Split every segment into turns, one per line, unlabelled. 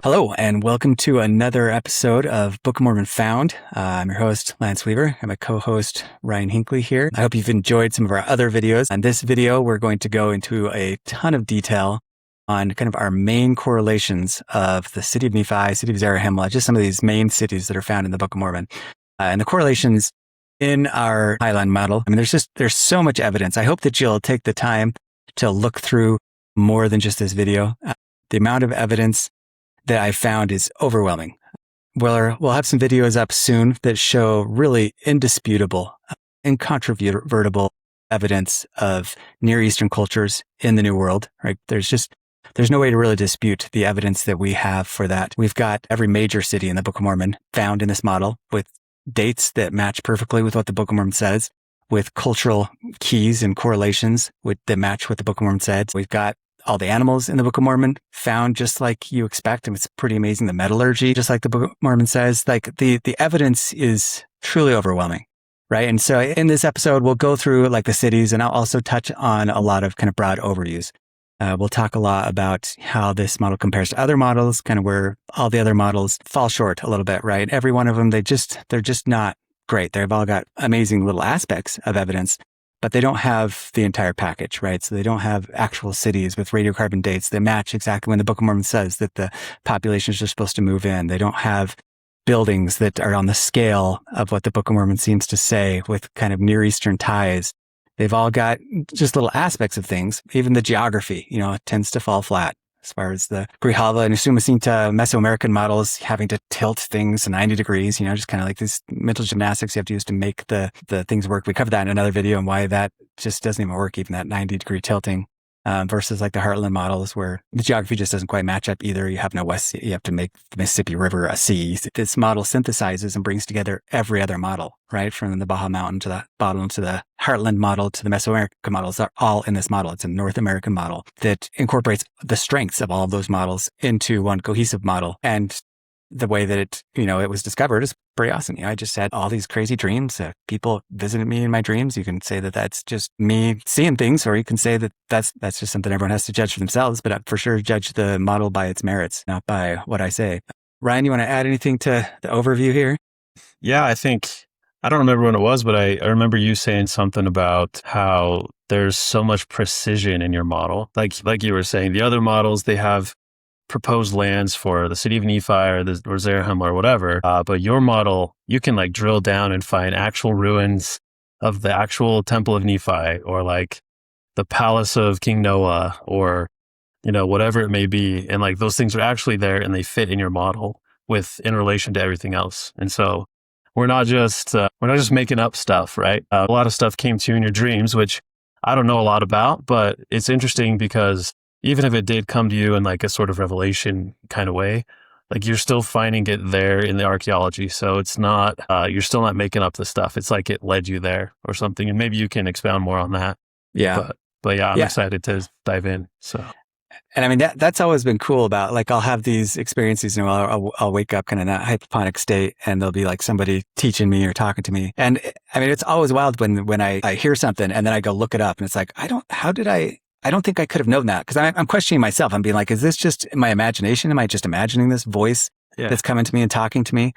Hello, and welcome to another episode of Book of Mormon Found. I'm your host, Lance Weaver, and my co-host, Ryan Hinckley here. I hope you've enjoyed some of our other videos. On this video, we're going to go into a ton of detail on kind of our main correlations of the city of Nephi, city of Zarahemla, just some of these main cities that are found in the Book of Mormon. And the correlations in our Highline model. I mean, there's so much evidence. I hope that you'll take the time to look through more than just this video. The amount of evidence that I found is overwhelming. We'll have some videos up soon that show really indisputable, incontrovertible evidence of Near Eastern cultures in the New World, right? There's no way to really dispute the evidence that we have for that. We've got every major city in the Book of Mormon found in this model with dates that match perfectly with what the Book of Mormon says, with cultural keys and correlations that match what the Book of Mormon said. We've got all the animals in the Book of Mormon found just like you expect. And it's pretty amazing. The metallurgy, just like the Book of Mormon says, like the evidence is truly overwhelming, right? And so in this episode, we'll go through like the cities, and I'll also touch on a lot of kind of broad overviews. We'll talk a lot about how this model compares to other models, kind of where all the other models fall short a little bit, right? Every one of them, they're just not great. They've all got amazing little aspects of evidence, but they don't have the entire package, right? So they don't have actual cities with radiocarbon dates that match exactly when the Book of Mormon says that the populations are supposed to move in. They don't have buildings that are on the scale of what the Book of Mormon seems to say with kind of Near Eastern ties. They've all got just little aspects of things. Even the geography, it tends to fall flat as far as the Grijalva and Usumacinta Mesoamerican models having to tilt things 90 degrees, just kind of like these mental gymnastics you have to use to make the things work. We covered that in another video and why that just doesn't even work, even that 90-degree tilting. Versus like the Heartland models where the geography just doesn't quite match up either. You have no West Sea. You have to make the Mississippi River a sea. This model synthesizes and brings together every other model, right? From the Baja Mountain to the bottom to the Heartland model to the Mesoamerican models are all in this model. It's a North American model that incorporates the strengths of all of those models into one cohesive model. And the way that it was discovered is pretty awesome. I just had all these crazy dreams. People visited me in my dreams. You can say that that's just me seeing things, or you can say that that's just something everyone has to judge for themselves. But I for sure judge the model by its merits, not by what I say. Ryan, you want to add anything to the overview here?
Yeah, I don't remember when it was, but I remember you saying something about how there's so much precision in your model. Like you were saying, the other models, they have proposed lands for the city of Nephi or Zarahemla or whatever. But your model, you can like drill down and find actual ruins of the actual temple of Nephi, or like the palace of King Noah, or, whatever it may be. And like those things are actually there and they fit in your model in relation to everything else. And so we're not just making up stuff, right? A lot of stuff came to you in your dreams, which I don't know a lot about, but it's interesting because even if it did come to you in like a sort of revelation kind of way, like you're still finding it there in the archaeology. So it's not, you're still not making up the stuff. It's like it led you there or something. And maybe you can expound more on that.
Yeah.
But yeah, I'm excited to dive in. So.
And I mean, that's always been cool about, like, I'll have these experiences, I'll wake up kind of in that hypoponic state and there'll be like somebody teaching me or talking to me. And I mean, it's always wild when I hear something and then I go look it up and it's like, I don't think I could have known that, because I'm questioning myself. I'm being like, is this just my imagination? Am I just imagining this voice that's coming to me and talking to me?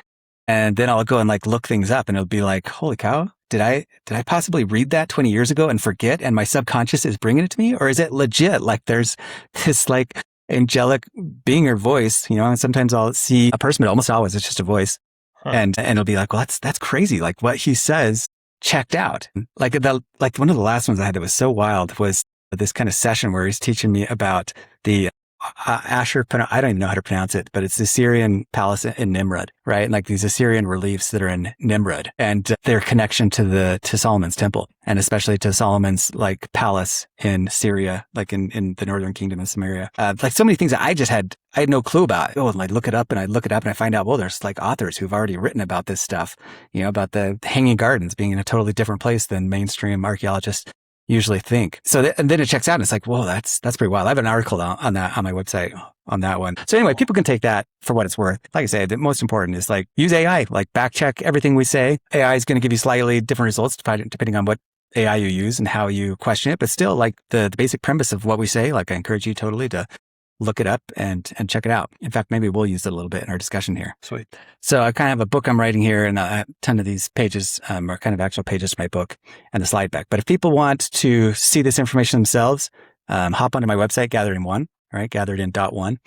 And then I'll go and like look things up and it'll be like, holy cow, did I possibly read that 20 years ago and forget? And my subconscious is bringing it to me? Or is it legit? Like there's this like angelic being or voice, and sometimes I'll see a person, but almost always it's just a voice. And it'll be like, well, that's crazy. Like what he says checked out. Like one of the last ones I had that was so wild was this kind of session where he's teaching me about the Asher, I don't even know how to pronounce it, but it's the Assyrian palace in Nimrud, right? And like these Assyrian reliefs that are in Nimrud and their connection to Solomon's temple, and especially to Solomon's like palace in Syria, like in the northern kingdom of Samaria. Like so many things that I had no clue about. Oh, and I'd look it up and I find out, well, there's like authors who've already written about this stuff, about the Hanging Gardens being in a totally different place than mainstream archaeologists usually think. So and then it checks out and it's like, whoa, that's pretty wild. I have an article on that on my website on that one. So anyway, people can take that for what it's worth. Like I say, the most important is like use AI, like back check everything we say. AI is going to give you slightly different results depending on what AI you use and how you question it. But still, like the basic premise of what we say, like I encourage you totally to look it up and check it out. In fact, maybe we'll use it a little bit in our discussion here.
Sweet.
So I kind of have a book I'm writing here, and a ton of these pages are kind of actual pages from my book and the slide back. But if people want to see this information themselves, hop onto my website, Gathered-in-One, right? Gathered-in.one,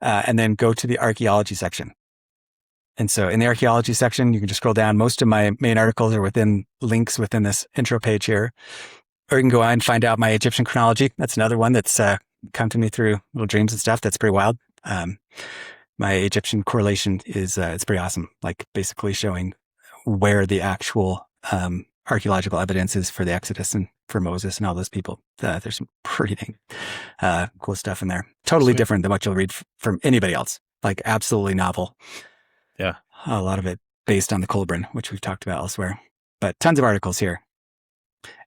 and then go to the archaeology section. And so in the archaeology section, you can just scroll down. Most of my main articles are within links within this intro page here. Or you can go on and find out my Egyptian chronology. That's another one that's come to me through little dreams and stuff. That's pretty wild. My Egyptian correlation is it's pretty awesome. Like basically showing where the actual archaeological evidence is for the Exodus and for Moses and all those people. There's some pretty dang cool stuff in there. Totally
Sweet.
different than what you'll read from anybody else. Like absolutely novel.
Yeah.
A lot of it based on the Colburn, which we've talked about elsewhere. But tons of articles here.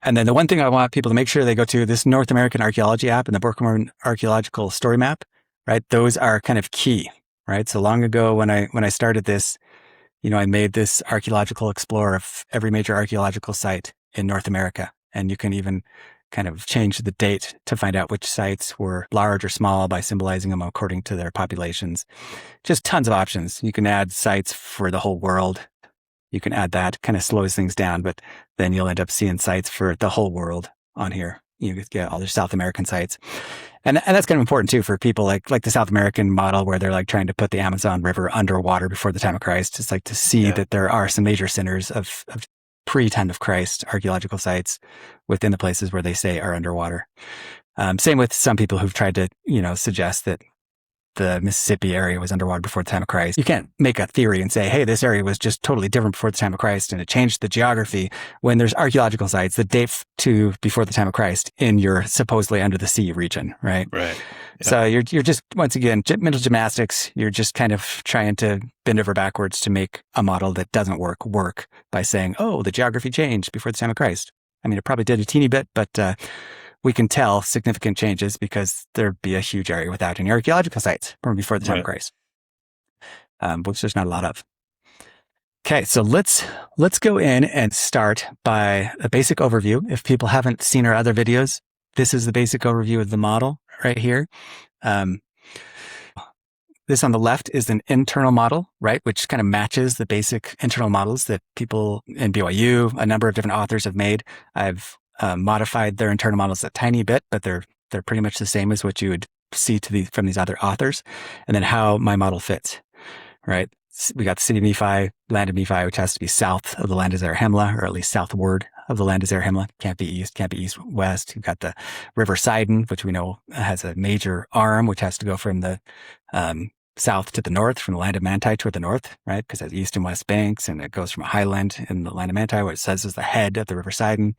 And then the one thing I want people to make sure they go to, this North American Archaeology app and the Book of Mormon Archaeological Story Map, right? Those are kind of key, right? So long ago when I started this, I made this archaeological explorer of every major archaeological site in North America. And you can even kind of change the date to find out which sites were large or small by symbolizing them according to their populations. Just tons of options. You can add sites for the whole world. You can add that, kind of slows things down, but then you'll end up seeing sites for the whole world on here. You get all the South American sites. And that's kind of important too for people like the South American model where they're like trying to put the Amazon River underwater before the time of Christ. It's like to see that there are some major centers of pre-time of Christ archaeological sites within the places where they say are underwater. Same with some people who've tried to, suggest that the Mississippi area was underwater before the time of Christ. You can't make a theory and say, hey, this area was just totally different before the time of Christ and it changed the geography when there's archaeological sites that date to before the time of Christ in your supposedly under the sea region, right?
Right. Yeah.
So you're just, once again, mental gymnastics. You're just kind of trying to bend over backwards to make a model that doesn't work by saying, oh, the geography changed before the time of Christ. I mean, it probably did a teeny bit, but we can tell significant changes because there'd be a huge area without any archaeological sites from before the time of Christ, which there's not a lot of. Okay, so let's go in and start by a basic overview. If people haven't seen our other videos, this is the basic overview of the model right here. This on the left is an internal model, right, which kind of matches the basic internal models that people in BYU, a number of different authors have made. I've modified their internal models a tiny bit, but they're pretty much the same as what you would see from these other authors. And then how my model fits, right? We got the city of Nephi, land of Nephi, which has to be south of the land of Zarahemla, or at least southward of the land of Zarahemla. Can't be east, west. You've got the river Sidon, which we know has a major arm, which has to go from the south to the north, from the land of Manti toward the north, right? Because it has east and west banks, and it goes from a highland in the land of Manti, what it says is the head of the river Sidon,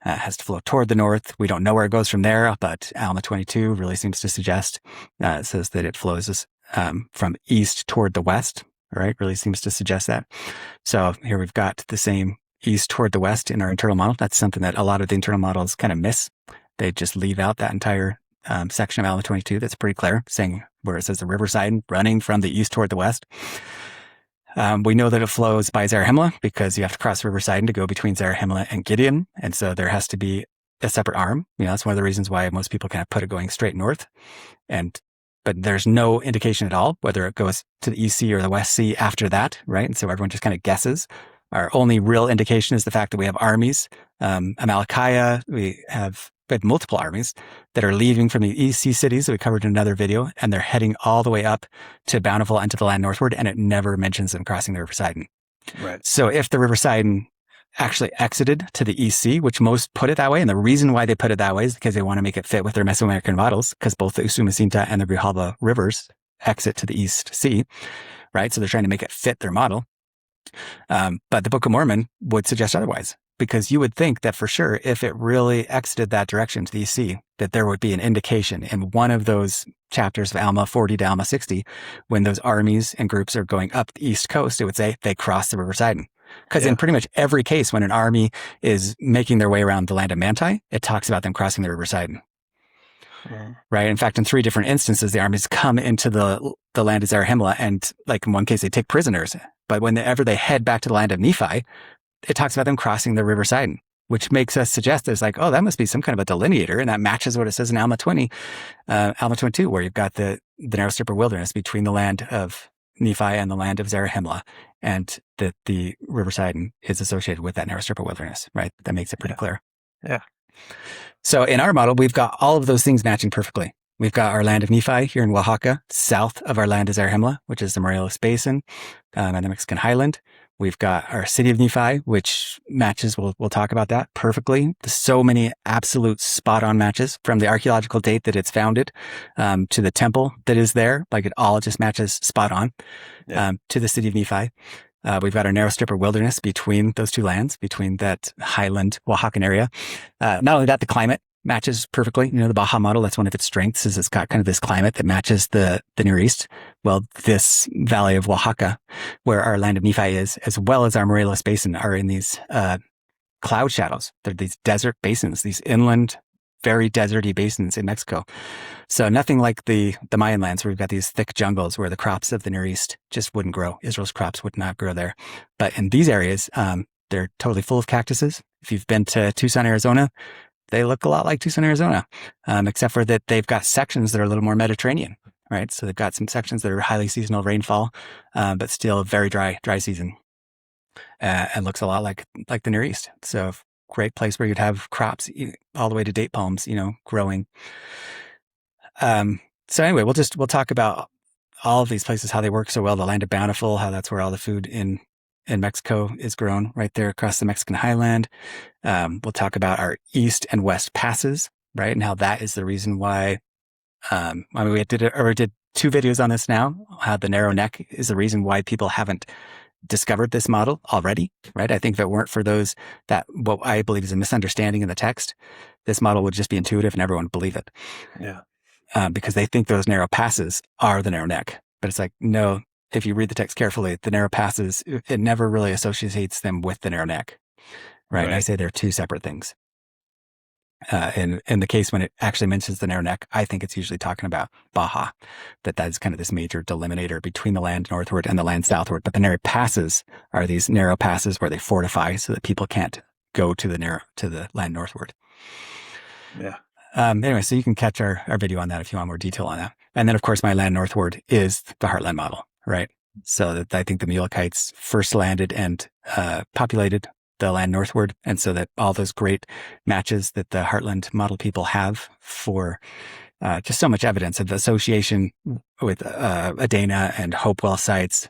has to flow toward the north. We don't know where it goes from there, but Alma 22 really seems to suggest, it says that it flows from east toward the west, right? Really seems to suggest that. So here we've got the same east toward the west in our internal model. That's something that a lot of the internal models kind of miss. They just leave out that entire section of Alma 22 that's pretty clear, saying where it says the river Sidon running from the east toward the west. We know that it flows by Zarahemla because you have to cross the river Sidon to go between Zarahemla and Gideon. And so there has to be a separate arm. That's one of the reasons why most people kind of put it going straight north. But there's no indication at all whether it goes to the East Sea or the West Sea after that, right? And so everyone just kind of guesses. Our only real indication is the fact that we have armies. Amalickiah, we have multiple armies that are leaving from the East Sea cities that we covered in another video, and they're heading all the way up to Bountiful and to the land northward, and it never mentions them crossing the river Sidon.
Right.
So if the river Sidon actually exited to the East Sea, which most put it that way, and the reason why they put it that way is because they want to make it fit with their Mesoamerican models, because both the Usumacinta and the Grijalva rivers exit to the East Sea, right? So they're trying to make it fit their model. But the Book of Mormon would suggest otherwise, because you would think that for sure, if it really exited that direction to the East Sea, that there would be an indication in one of those chapters of Alma 40 to Alma 60, when those armies and groups are going up the East Coast, it would say they crossed the river Sidon. Because in pretty much every case, when an army is making their way around the land of Manti, it talks about them crossing the river Sidon. Right. In fact, in 3 different instances, the armies come into the land of Zarahemla, and like in one case, they take prisoners. But whenever they head back to the land of Nephi, it talks about them crossing the river Sidon. which makes us suggest there's like, oh, that must be some kind of a delineator. And that matches what it says in Alma 20, Alma 22, where you've got the narrow strip of wilderness between the land of Nephi and the land of Zarahemla, and that the River Sidon is associated with that narrow strip of wilderness, right? That makes it pretty clear.
Yeah.
So in our model, we've got all of those things matching perfectly. We've got our land of Nephi here in Oaxaca. South of our land is Zarahemla, which is the Morelos Basin and the Mexican highland. We've got our city of Nephi, which matches, we'll talk about that perfectly. There's so many absolute spot-on matches from the archaeological date that it's founded to the temple that is there. Like it all just matches spot on to the city of Nephi. We've got our narrow strip of wilderness between those two lands, between that highland Oaxacan area. Not only that, the climate matches perfectly. You know, the Baja model, that's one of its strengths, is it's got kind of this climate that matches the Near East. Well, this valley of Oaxaca, where our land of Nephi is, as well as our Morelos Basin, are in these cloud shadows. They're these desert basins, these inland, very deserty basins in Mexico. So nothing like the Mayan lands where we've got these thick jungles where the crops of the Near East just wouldn't grow. Israel's crops would not grow there. But in these areas, they're totally full of cactuses. If you've been to Tucson, Arizona, they look a lot like Tucson, Arizona, except for that they've got sections that are a little more Mediterranean, right? So they've got some sections that are highly seasonal rainfall, but still very dry season, and looks a lot like the Near East. So great place where you'd have crops all the way to date palms, growing. So anyway, we'll talk about all of these places, how they work so well. The land of Bountiful, how that's where all the food in Mexico is grown, right there across the Mexican highland. We'll talk about our east and west passes, right? And how that is the reason why, we did 2 videos on this now, how the narrow neck is the reason why people haven't discovered this model already, right? I think if it weren't for those, that what I believe is a misunderstanding in the text, this model would just be intuitive and everyone would believe it.
Yeah.
Because they think those narrow passes are the narrow neck. But it's like, no, if you read the text carefully, the narrow passes, it never really associates them with the narrow neck, right? And I say they're 2 separate things. In the case when it actually mentions the narrow neck, I think it's usually talking about Baja, that's kind of this major delimiter between the land northward and the land southward. But the narrow passes are these narrow passes where they fortify so that people can't go to the land northward.
Yeah.
Anyway, so you can catch our video on that if you want more detail on that. And then, of course, my land northward is the Heartland model, right? So that I think the Mulekites first landed and populated the land northward. And so that all those great matches that the Heartland model people have for just so much evidence of association with Adana and Hopewell sites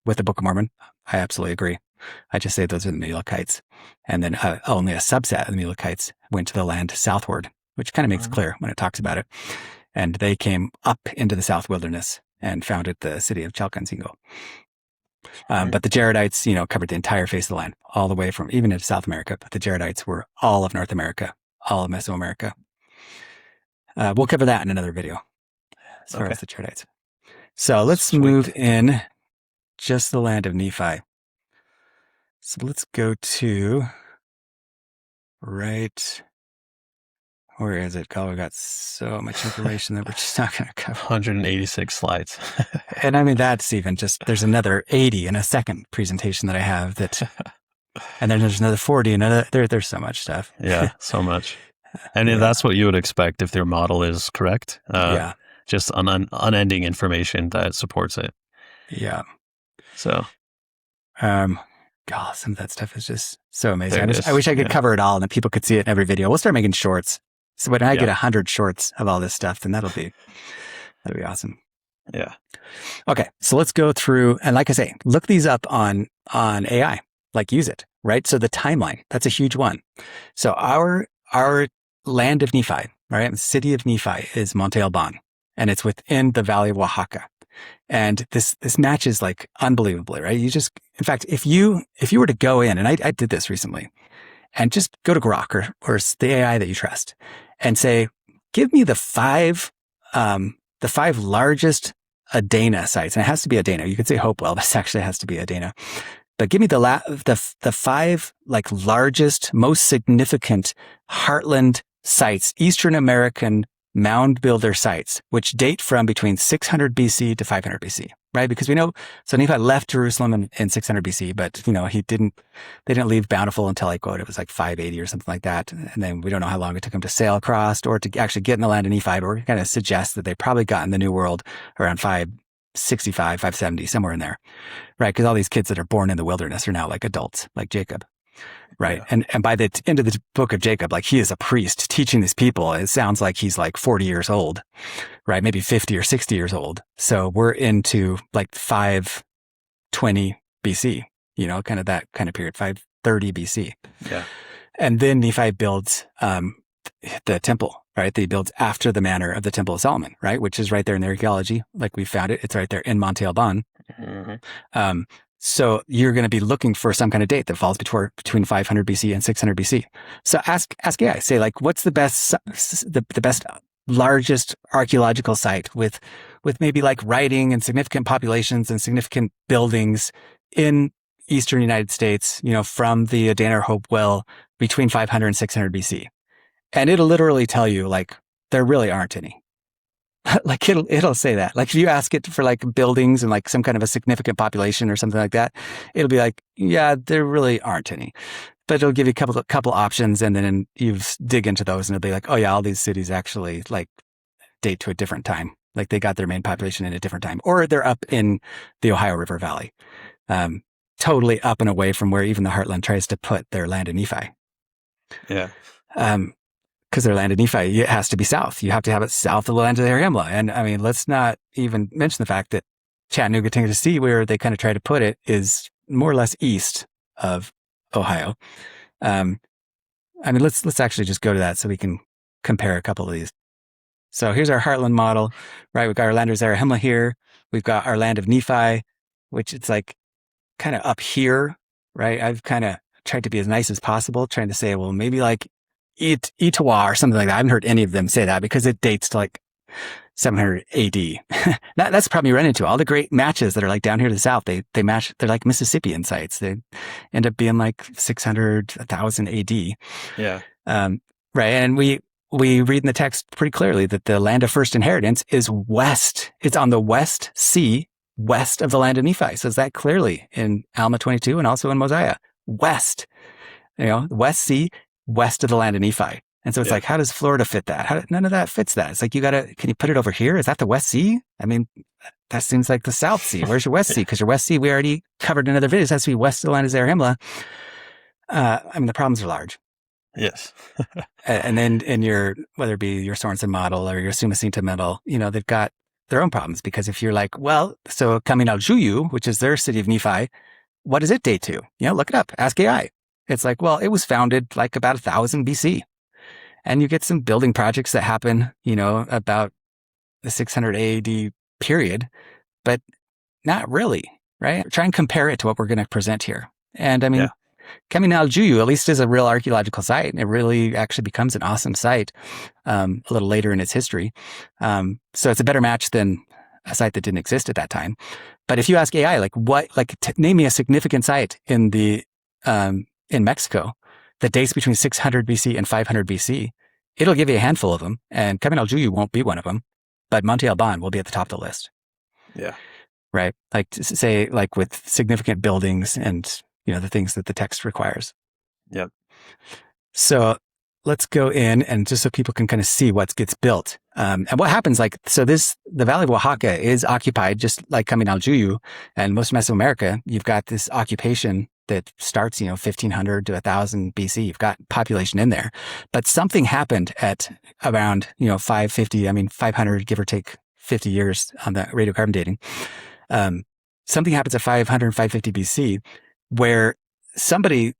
with the Book of Mormon, I absolutely agree. I just say those are the Mulekites. And then only a subset of the Mulekites went to the land southward, which kind of makes clear when it talks about it. And they came up into the South Wilderness and founded the city of Chalcatzingo. But the Jaredites, covered the entire face of the land, all the way from even into South America. But the Jaredites were all of North America, all of Mesoamerica. We'll cover that in another video as far as the Jaredites. So let's move in just the land of Nephi. So let's go to where is it? God, we got so much information that we're just not going to cover.
186 slides.
And I mean, that's even just, there's another 80 in a second presentation that I have and then there's another 40, there's so much stuff.
Yeah, so much. And that's what you would expect if their model is correct. Just unending information that supports it.
Yeah.
So.
God, some of that stuff is just so amazing. I wish I could cover it all and that people could see it in every video. We'll start making shorts. So when I get 100 shorts of all this stuff, then that'll be awesome.
Yeah.
Okay. So let's go through, and like I say, look these up on AI, like use it, right? So the timeline, that's a huge one. So our land of Nephi, right? The city of Nephi is Monte Alban, and it's within the valley of Oaxaca. And this matches like unbelievably, right? In fact, if you were to go in, and I did this recently, and just go to Grok or the AI that you trust and say, give me the five largest Adana sites. And it has to be Adana. You could say Hopewell, but it actually has to be Adana. But give me the 5 like largest, most significant Heartland sites, Eastern American mound builder sites, which date from between 600 BC to 500 BC, right? Because we know, so Nephi left Jerusalem in 600 BC, but they didn't leave Bountiful until like, it was like 580 or something like that. And then we don't know how long it took them to sail across or to actually get in the land of Nephi, but we're kind of suggest that they probably got in the New World around 565, 570, somewhere in there, right? Because all these kids that are born in the wilderness are now like adults, like Jacob. Right. Yeah. And by the end of the book of Jacob, like he is a priest teaching these people. It sounds like he's like 40 years old, right? Maybe 50 or 60 years old. So we're into like 520 BC, kind of that kind of period, 530 BC.
Yeah.
And then Nephi builds the temple, right? That he builds after the manner of the Temple of Solomon, right? Which is right there in the archaeology. Like we found it. It's right there in Monte Alban. Mm-hmm. So you're going to be looking for some kind of date that falls between 500 BC and 600 BC. So ask AI, say like, what's the best largest archaeological site with maybe like writing and significant populations and significant buildings in Eastern United States, from the Dana or Hope Well between 500 and 600 BC. And it'll literally tell you like, there really aren't any. Like it'll say that. Like if you ask it for like buildings and like some kind of a significant population or something like that, it'll be like, yeah, there really aren't any. But it'll give you a couple options, and then you dig into those, and it'll be like, oh yeah, all these cities actually like date to a different time. Like they got their main population in a different time, or they're up in the Ohio River Valley, totally up and away from where even the Heartland tries to put their land in Nephi.
Yeah.
Because their land in Nephi, it has to be south. You have to have it south of the land of Zarahemla. And I mean, let's not even mention the fact that Chattanooga, Tennessee, where they kind of try to put it, is more or less east of Ohio. I mean, let's actually just go to that so we can compare a couple of these. So here's our Heartland model, right? We've got our land of Zarahemla here. We've got our land of Nephi, which it's like kind of up here, right? I've kind of tried to be as nice as possible, trying to say, well, maybe like Itawa or something like that. I haven't heard any of them say that because it dates to like 700 AD. That's the problem you run into. All the great matches that are like down here to the south, they match. They're like Mississippian sites. They end up being like 600, 1000 AD.
Yeah.
Right. And we read in the text pretty clearly that the land of first inheritance is west. It's on the West Sea, west of the land of Nephi. It says that clearly in Alma 22 and also in Mosiah. West, West Sea, west of the land of Nephi. And so it's like, how does Florida fit that? None of that fits that. It's like, can you put it over here? Is that the West Sea? I mean, that seems like the South Sea. Where's your West Sea? Because your West Sea, we already covered in another video. It has to be west of the land of Zarahemla. I mean, the problems are large.
Yes.
And then whether it be your Sorensen model or your Sumacinta model, they've got their own problems. Because if you're like, well, so coming out Juyu, which is their city of Nephi, what does it date to? Look it up. Ask AI. It's like, well, it was founded like about 1000 BC. And you get some building projects that happen, about the 600 AD period, but not really, right? Try and compare it to what we're going to present here. And I mean, Coming Al Juyu at least is a real archaeological site. It really actually becomes an awesome site a little later in its history. So it's a better match than a site that didn't exist at that time. But if you ask AI, name me a significant site in Mexico that dates between 600 BC and 500 BC, it'll give you a handful of them. And Camino al Juyu won't be one of them, but Monte Alban will be at the top of the list.
Yeah.
Right. Like say, like with significant buildings and, the things that the text requires.
Yep.
So let's go in and just so people can kind of see what gets built. And what happens, the Valley of Oaxaca is occupied just like Camino al Juyu and most of Mesoamerica. You've got this occupation that starts, 1500 to 1000 BC. You've got population in there, but something happened at around, 500, give or take 50 years on the radiocarbon dating. Something happens at 500 and 550 BC where somebody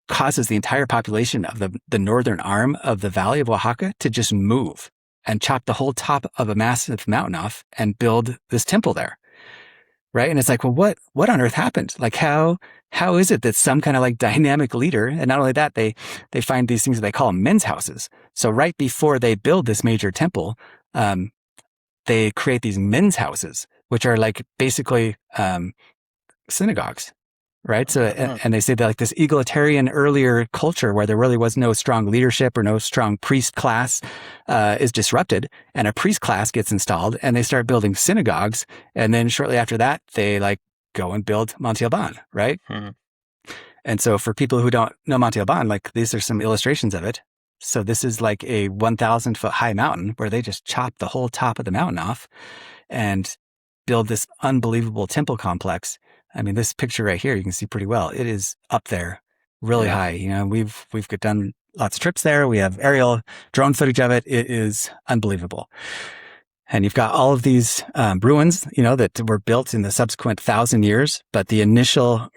causes the entire population of the northern arm of the Valley of Oaxaca to just move and chop the whole top of a massive mountain off and build this temple there. Right. And it's like, well, what on earth happened? Like, how is it that some kind of like dynamic leader, and not only that, they find these things that they call men's houses. So right before they build this major temple, they create these men's houses, which are like basically synagogues. right? So, and they say that like this egalitarian earlier culture where there really was no strong leadership or no strong priest class is disrupted, and a priest class gets installed, and they start building synagogues, and then shortly after that, they like go and build Monte Alban, right?
Mm-hmm.
And so for people who don't know Monte Alban, like these are some illustrations of it. So this is like a 1,000 foot high mountain where they just chop the whole top of the mountain off and build this unbelievable temple complex. I mean, this picture right here, you can see pretty well. It is up there really high. You know, we've done lots of trips there. We have aerial drone footage of it. It is unbelievable. And you've got all of these ruins, you know, that were built in the subsequent 1,000 years. But the initial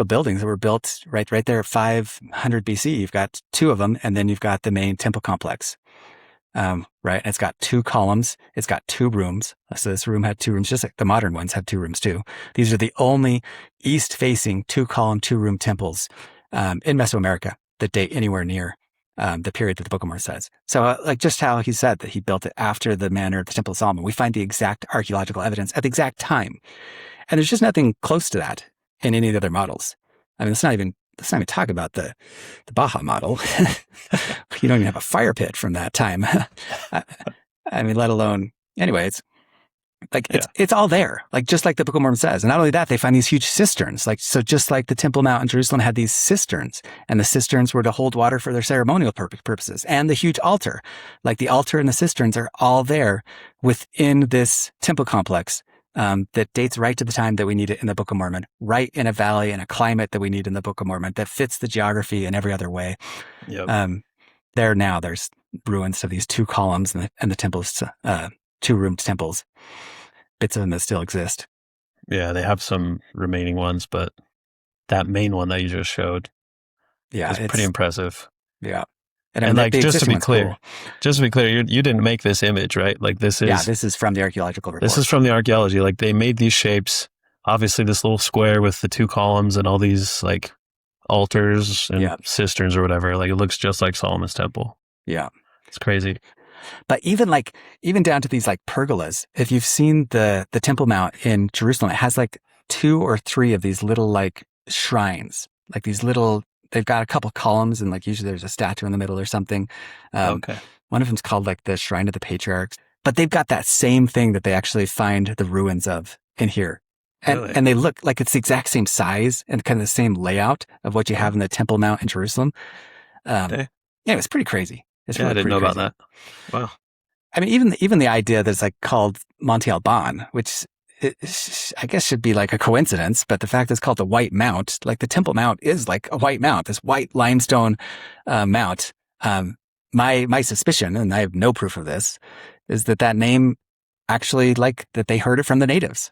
buildings that were built right there at 500 BC, you've got 2 of them, and then you've got the main temple complex, right? And it's got 2 columns. It's got 2 rooms. So this room had 2 rooms, just like the modern ones have 2 rooms too. These are the only east-facing 2-column, 2-room temples in Mesoamerica that date anywhere near the period that the Book of Mormon says. So like just how he said that he built it after the manner of the Temple of Solomon, we find the exact archaeological evidence at the exact time. And there's just nothing close to that in any of the other models. I mean, let's not even talk about the Baja model. You don't even have a fire pit from that time. I mean, let alone, anyway, it's like, it's all there, like just like the Book of Mormon says. And not only that, they find these huge cisterns. Like, so just like the Temple Mount in Jerusalem had these cisterns, and the cisterns were to hold water for their ceremonial purposes, and the huge altar, like the altar and the cisterns are all there within this temple complex that dates right to the time that we need it in the Book of Mormon, right in a valley and a climate that we need in the Book of Mormon that fits the geography in every other way. Yep. There's ruins of these 2 columns and the temples, 2-roomed temples, bits of them that still exist.
Yeah, they have some remaining ones, but that main one that you just showed is pretty impressive. Yeah. And like, just to be clear, you didn't make this image, right? Like this is
from the archaeological report.
This is from the archaeology. Like they made these shapes, obviously this little square with the 2 columns and all these like altars and cisterns or whatever. Like it looks just like Solomon's temple.
Yeah.
It's crazy.
But even down to these like pergolas, if you've seen the Temple Mount in Jerusalem, it has like 2 or 3 of these little like shrines, like these little, they've got a couple columns and like usually there's a statue in the middle or something. One of them's called like the Shrine of the Patriarchs, but they've got that same thing that they actually find the ruins of in here. And they look like it's the exact same size and kind of the same layout of what you have in the Temple Mount in Jerusalem. Yeah, it's pretty crazy.
I didn't know about that. Wow.
I mean, even the idea that it's like called Monte Alban, which I guess should be like a coincidence, but the fact that it's called the White Mount, like the Temple Mount is like a white mount, this white limestone mount. My suspicion, and I have no proof of this, is that name actually like that they heard it from the natives.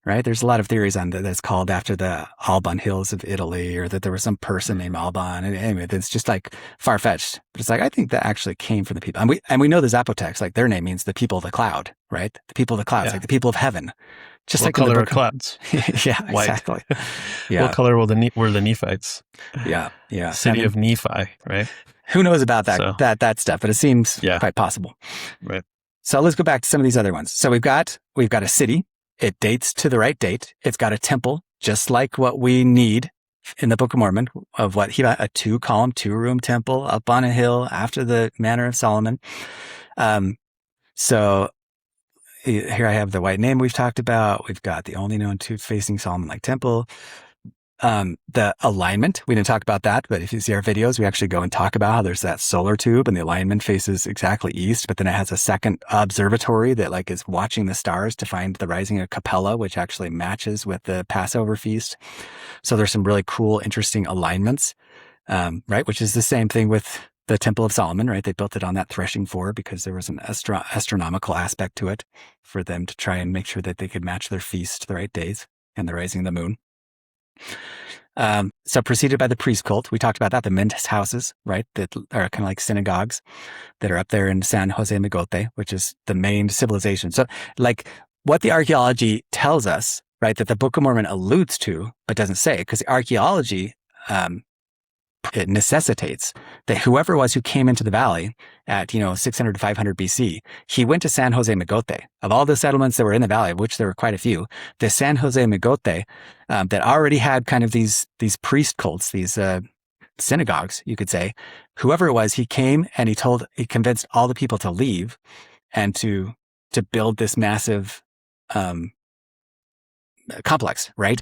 Right? There's a lot of theories on that it's called after the Alban Hills of Italy, or that there was some person named Alban. And anyway, it's just like far-fetched. But it's like, I think that actually came from the people. And we know the Zapotecs, like their name means the people of the cloud, right? The people of the clouds, like the people of heaven. Just
what
like
color are clouds?
Yeah,
white.
Exactly. Yeah.
What color were the Nephites?
Yeah.
City of Nephi, right?
Who knows about that stuff, but it seems quite possible.
Right.
So let's go back to some of these other ones. So we've got a city. It dates to the right date. It's got a temple, just like what we need in the Book of Mormon, of what he got, a 2-column, 2-room temple up on a hill after the manner of Solomon. So here I have the white name we've talked about. We've got the only known 2-facing Solomon-like temple. The alignment, we didn't talk about that, but if you see our videos, we actually go and talk about how there's that solar tube and the alignment faces exactly east, but then it has a second observatory that like is watching the stars to find the rising of Capella, which actually matches with the Passover feast. So there's some really cool, interesting alignments, right? Which is the same thing with the Temple of Solomon, right? They built it on that threshing floor because there was an astronomical aspect to it for them to try and make sure that they could match their feast to the right days and the rising of the moon. So preceded by the priest cult, we talked about that, the men's houses, right? That are kind of like synagogues that are up there in San Jose Migote, which is the main civilization. So like what the archaeology tells us, right? That the Book of Mormon alludes to, but doesn't say, because the archaeology, it necessitates that whoever it was who came into the valley at 600 to 500 BC, he went to San Jose Migote. Of all the settlements that were in the valley, of which there were quite a few, the San Jose Migote that already had kind of these priest cults, these synagogues, you could say. Whoever it was, he came and he convinced all the people to leave and to build this massive complex, right?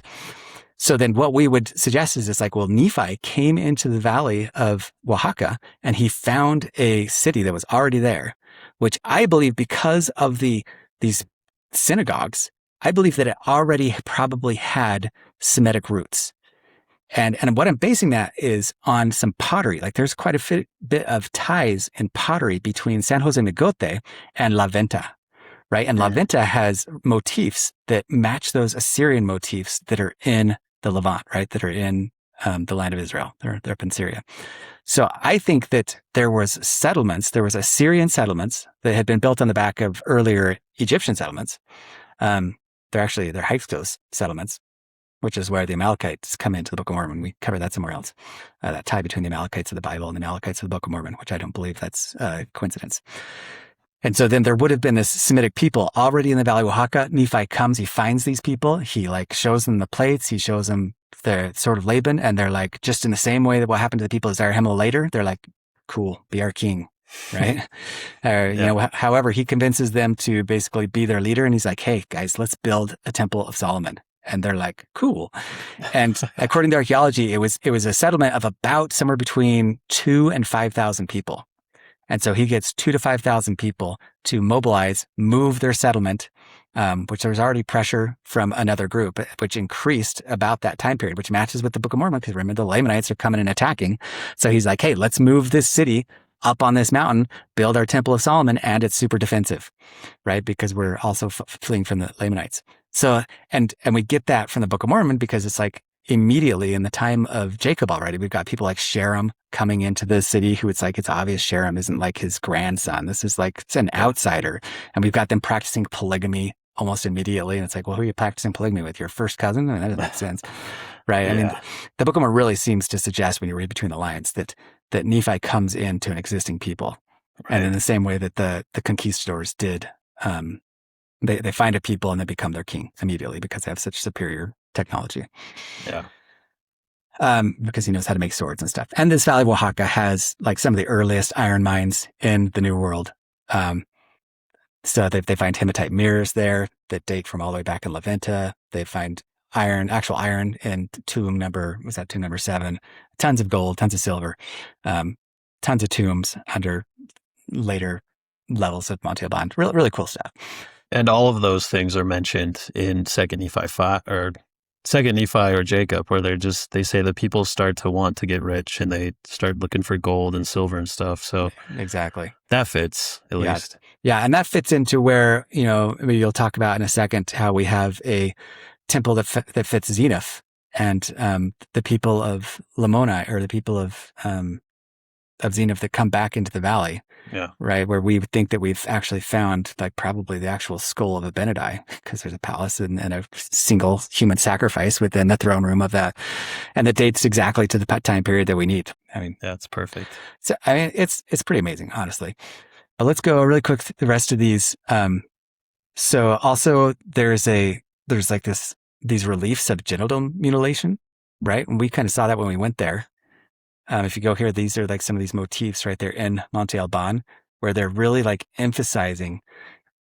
So then what we would suggest is it's like, well, Nephi came into the valley of Oaxaca and he found a city that was already there, which I believe because of these synagogues, I believe that it already probably had Semitic roots. And what I'm basing that is on some pottery. Like there's quite a bit of ties in pottery between San Jose Migote and La Venta, right? And La Venta has motifs that match those Assyrian motifs that are in the Levant, right? That are in the land of Israel. They're up in Syria. So I think that there was Assyrian settlements that had been built on the back of earlier Egyptian settlements. They're Hyksos settlements, which is where the Amalekites come into the Book of Mormon. We cover that somewhere else. That tie between the Amalekites of the Bible and the Amalekites of the Book of Mormon, which I don't believe that's a coincidence. And so then there would have been this Semitic people already in the Valley of Oaxaca. Nephi comes, he finds these people, he shows them the plates, he shows them the sort of Laban, and they're like, just in the same way that what happened to the people of Zarahemla later, they're like, cool, be our king, right? However, he convinces them to basically be their leader, and he's like, hey guys, let's build a temple of Solomon. And they're like, cool. And according to archaeology, it was a settlement of about somewhere between 2,000 and 5,000 people. And so he gets 2,000 to 5,000 people to mobilize, move their settlement, which there was already pressure from another group, which increased about that time period, which matches with the Book of Mormon, because remember the Lamanites are coming and attacking. So he's like, hey, let's move this city up on this mountain, build our Temple of Solomon, and it's super defensive, right? Because we're also fleeing from the Lamanites. So, and we get that from the Book of Mormon because it's like immediately in the time of Jacob already, we've got people like Sherem coming into the city who it's obvious Sherem isn't like his grandson. This is it's an outsider. And we've got them practicing polygamy almost immediately. And it's like, well, who are you practicing polygamy with? Your first cousin? I mean, that doesn't make sense, right? Yeah. I mean, the Book of Mormon really seems to suggest when you read between the lines that Nephi comes into an existing people. Right. And in the same way that the conquistadors did, they find a people and they become their king immediately because they have such superior technology.
Yeah.
Because he knows how to make swords and stuff. And this Valley of Oaxaca has some of the earliest iron mines in the New World. So they find hematite mirrors there that date from all the way back in La Venta. They find actual iron in tomb number 7, tons of gold, tons of silver, tons of tombs under later levels of Monte Alban. Really, really cool stuff.
And all of those things are mentioned in Second Nephi or Jacob, where they say that people start to want to get rich and they start looking for gold and silver and stuff. So
exactly,
that fits at least.
Yeah, and that fits into where maybe you'll talk about in a second how we have a temple that fits Zenith and the people of Lamoni or the people of Zenith that come back into the valley.
Yeah.
Right. Where we think that we've actually found probably the actual skull of Abinadi because there's a palace and a single human sacrifice within the throne room of that. And the dates exactly to the time period that we need. I mean,
that's perfect.
So, I mean, it's pretty amazing, honestly. But let's go really quick through the rest of these. So also these reliefs of genital mutilation, right? And we kind of saw that when we went there. If you go here, these are some of these motifs right there in Monte Alban, where they're really emphasizing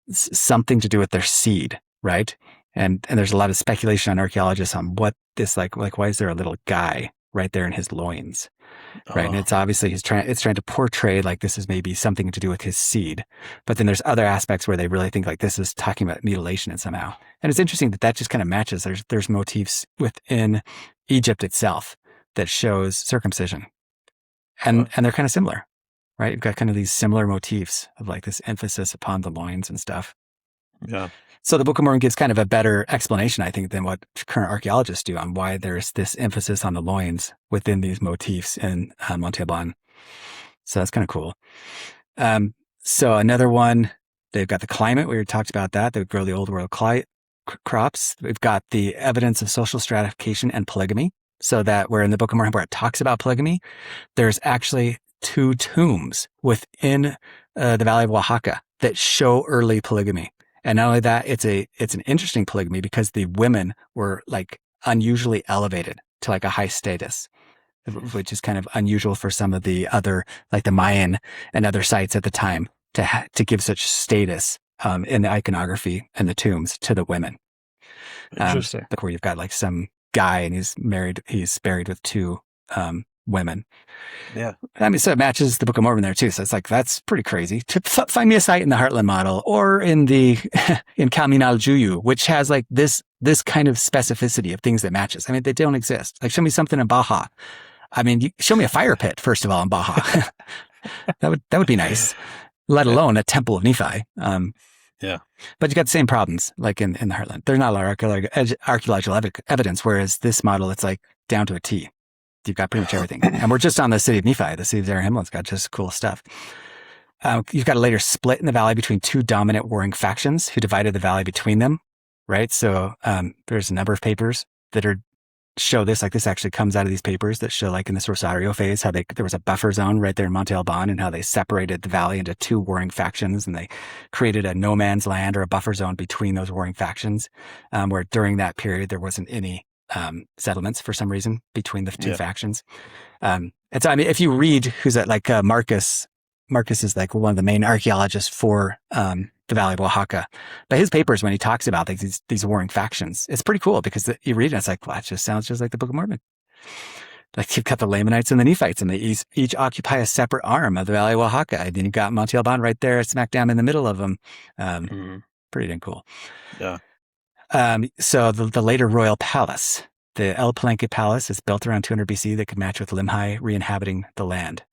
something to do with their seed, right? And there's a lot of speculation on archaeologists on what this why is there a little guy right there in his loins, right? And it's obviously it's trying to portray this is maybe something to do with his seed, but then there's other aspects where they really think this is talking about mutilation somehow. And it's interesting that just kind of matches. There's motifs within Egypt itself that shows circumcision. And they're kind of similar, right? You've got kind of these similar motifs of this emphasis upon the loins and stuff.
Yeah.
So the Book of Mormon gives kind of a better explanation, I think, than what current archaeologists do on why there's this emphasis on the loins within these motifs in Monte Alban. So that's kind of cool. So another one, they've got the climate. We already talked about that. They grow the old world crops. We've got the evidence of social stratification and polygamy. so that where in the Book of Mormon where it talks about polygamy, there's actually 2 tombs within the Valley of Oaxaca that show early polygamy. And not only that, it's an interesting polygamy because the women were like unusually elevated to like a high status, which is kind of unusual for some of the other, like the Mayan and other sites at the time to give such status in the iconography and the tombs to the women.
Interesting.
Like where you've got like some guy and he's buried with 2 women.
Yeah.
I mean, so it matches the Book of Mormon there too. So it's like, that's pretty crazy. Find me a site in the Heartland model or in the, in Caminal Juyu, which has like this kind of specificity of things that matches. I mean, they don't exist. Like show me something in Baja. I mean, show me a fire pit, first of all, in Baja. that would be nice, let alone a temple of Nephi.
Yeah.
But you got the same problems like in the Heartland. There's not a lot of archaeological evidence, whereas this model, it's like down to a T. You've got pretty much everything. And we're just on the city of Nephi. The city of Zarahemla has got just cool stuff. You've got a later split in the valley between 2 dominant warring factions who divided the valley between them, right? So there's a number of papers that show this. Like this actually comes out of these papers that show like in this Rosario phase, how there was a buffer zone right there in Monte Alban and how they separated the valley into 2 warring factions and they created a no man's land or a buffer zone between those warring factions, where during that period there wasn't any settlements for some reason between the 2 factions. And so, I mean, if you read who's that, like Marcus is like one of the main archaeologists for the Valley of Oaxaca. But his papers, when he talks about these warring factions, it's pretty cool because you read it, it's like, well, it just sounds just like the Book of Mormon. Like you've got the Lamanites and the Nephites, and they each occupy a separate arm of the Valley of Oaxaca. And then you've got Monte Alban right there, smack down in the middle of them. Pretty damn cool.
Yeah.
So the later royal palace, the El Palenque Palace, is built around 200 BC that could match with Limhi re-inhabiting the land.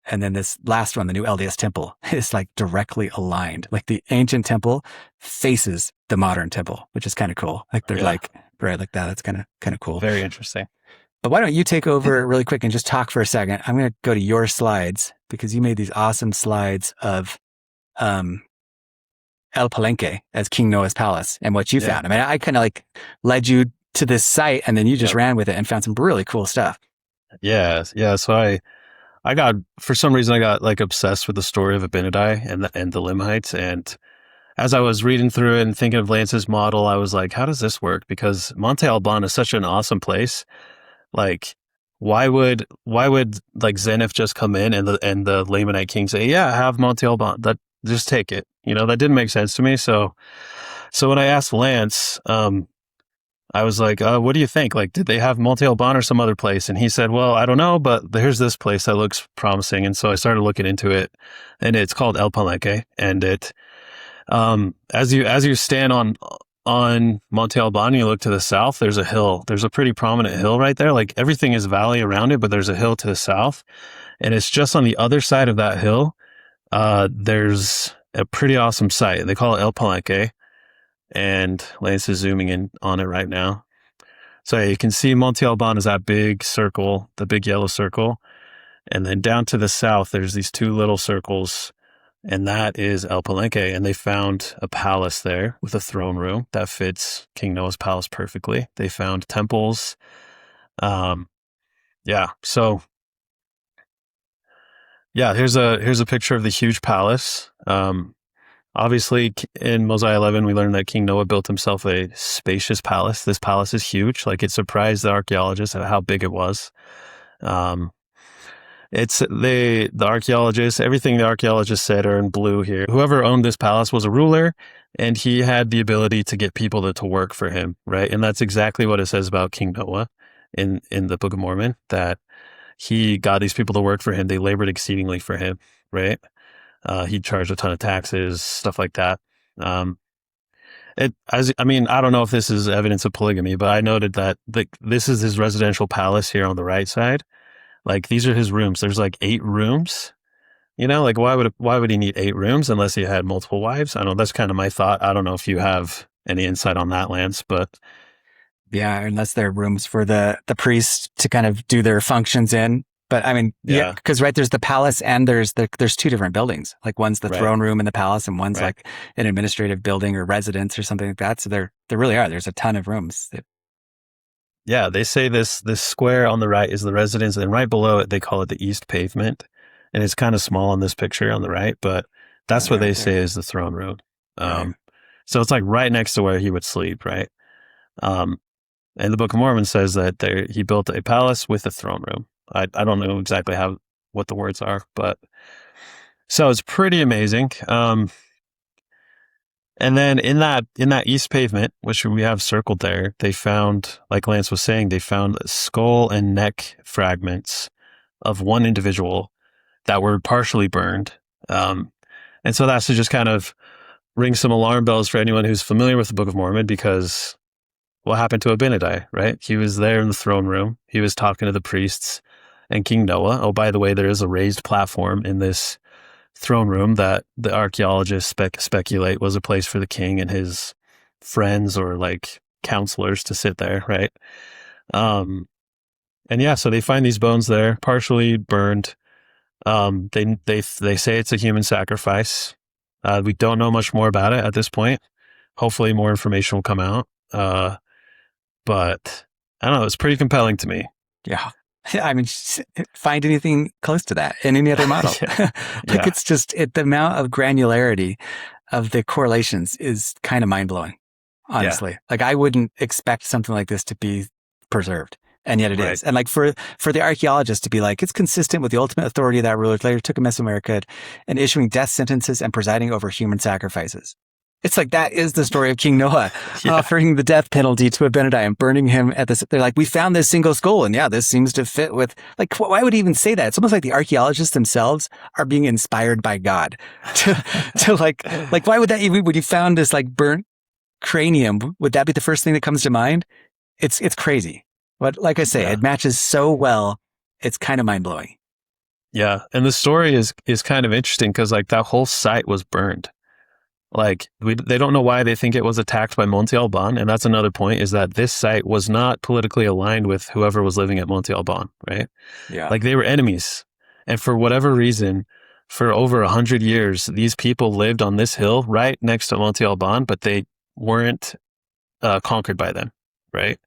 And then this last one, the new LDS temple, is like directly aligned. Like the ancient temple faces the modern temple, which is kind of cool. Like they're like right like that. That's kind of cool.
Very interesting.
But why don't you take over really quick and just talk for a second? I'm going to go to your slides because you made these awesome slides of El Palenque as King Noah's palace and what you found. I mean, I kind of like led you to this site and then you just ran with it and found some really cool stuff.
Yeah. So I got, for some reason, I got like obsessed with the story of Abinadi and the Limhites. And as I was reading through it and thinking of Lance's model, I was like, how does this work? Because Monte Alban is such an awesome place. Like, why would like Zenith just come in and the Lamanite king say, yeah, have Monte Alban, just take it. You know, that didn't make sense to me. So when I asked Lance, I was like, what do you think? Like, did they have Monte Alban or some other place? And he said, well, I don't know, but there's this place that looks promising. And so I started looking into it, and it's called El Palenque. And it, as you stand on Monte Alban, you look to the south, there's a hill. There's a pretty prominent hill right there. Like everything is valley around it, but there's a hill to the south. And it's just on the other side of that hill. There's a pretty awesome site. They call it El Palenque. And Lance is zooming in on it right now. So you can see Monte Alban is that big circle, the big yellow circle. And then down to the south, there's these 2 little circles. And that is El Palenque. And they found a palace there with a throne room that fits King Noah's palace perfectly. They found temples. So here's a picture of the huge palace. Obviously, in Mosiah 11, we learned that King Noah built himself a spacious palace. This palace is huge. Like, it surprised the archaeologists at how big it was. The archaeologists, everything the archaeologists said are in blue here. Whoever owned this palace was a ruler, and he had the ability to get people to work for him, right? And that's exactly what it says about King Noah in the Book of Mormon, that he got these people to work for him. They labored exceedingly for him, right? He charged a ton of taxes, stuff like that. I don't know if this is evidence of polygamy, but I noted that this is his residential palace here on the right side. Like, these are his rooms. There's like 8 rooms. You know, like why would he need 8 rooms unless he had multiple wives? I don't know. That's kind of my thought. I don't know if you have any insight on that, Lance, but
yeah, unless they're rooms for the priests to kind of do their functions in. But I mean, because there's the palace and there's 2 different buildings. Like one's the throne room in the palace and one's like an administrative building or residence or something like that. So there really are. There's a ton of rooms.
Yeah, they say this square on the right is the residence, and right below it they call it the east pavement, and it's kind of small on this picture on the right, but that's what
Yeah,
they
right
say
there.
is the throne room.
Right.
So it's like right next to where he would sleep, right? Um, and the Book of Mormon says that he built a palace with a throne room. I don't know exactly what the words are, but so it's pretty amazing. And then in that east pavement, which we have circled there, they found, like Lance was saying, they found skull and neck fragments of one individual that were partially burned. And so that's to just kind of ring some alarm bells for anyone who's familiar with the Book of Mormon, because what happened to Abinadi, right? He was there in the throne room. He was talking to the priests and King Noah. Oh, by the way, there is a raised platform in this throne room that the archaeologists speculate was a place for the king and his friends or like counselors to sit there, right? And yeah, so they find these bones there, partially burned. They say it's a human sacrifice. We don't know much more about it at this point. Hopefully, more information will come out. But I don't know. It's pretty compelling to me.
Yeah. I mean, find anything close to that in any other model.
Yeah.
Like it's just the amount of granularity of the correlations is kind of mind blowing, honestly.
Yeah.
Like I wouldn't expect something like this to be preserved. And yet it is. And like for the archaeologists to be like, it's consistent with the ultimate authority of that ruler later took a Mesoamerica and issuing death sentences and presiding over human sacrifices. It's like, that is the story of King Noah offering the death penalty to Abinadi and burning him at this. They're like, we found this single skull. And yeah, this seems to fit with, like, why would he even say that? It's almost like the archaeologists themselves are being inspired by God to like, why would that even, when you found this like burnt cranium, would that be the first thing that comes to mind? It's crazy. But like I say, it matches so well. It's kind of mind blowing.
Yeah. And the story is kind of interesting because like that whole site was burned. Like they don't know why they think it was attacked by Monte Alban. And that's another point, is that this site was not politically aligned with whoever was living at Monte Alban, right?
Yeah.
Like they were enemies. And for whatever reason, for over 100 years, these people lived on this hill right next to Monte Alban, but they weren't conquered by them, right?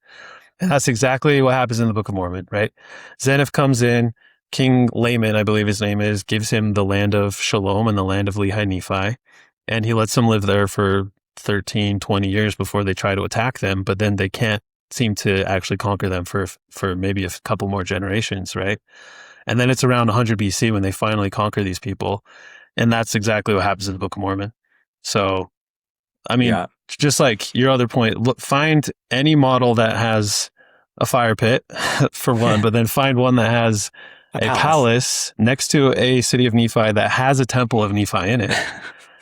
And that's exactly what happens in the Book of Mormon, right? Zeniff comes in, King Laman, I believe his name is, gives him the land of Shalom and the land of Lehi Nephi. And he lets them live there for 13, 20 years before they try to attack them. But then they can't seem to actually conquer them for maybe a couple more generations, right? And then it's around 100 BC when they finally conquer these people. And that's exactly what happens in the Book of Mormon. So, I mean, just like your other point, look, find any model that has a fire pit, for one, but then find one that has a palace next to a city of Nephi that has a temple of Nephi in it.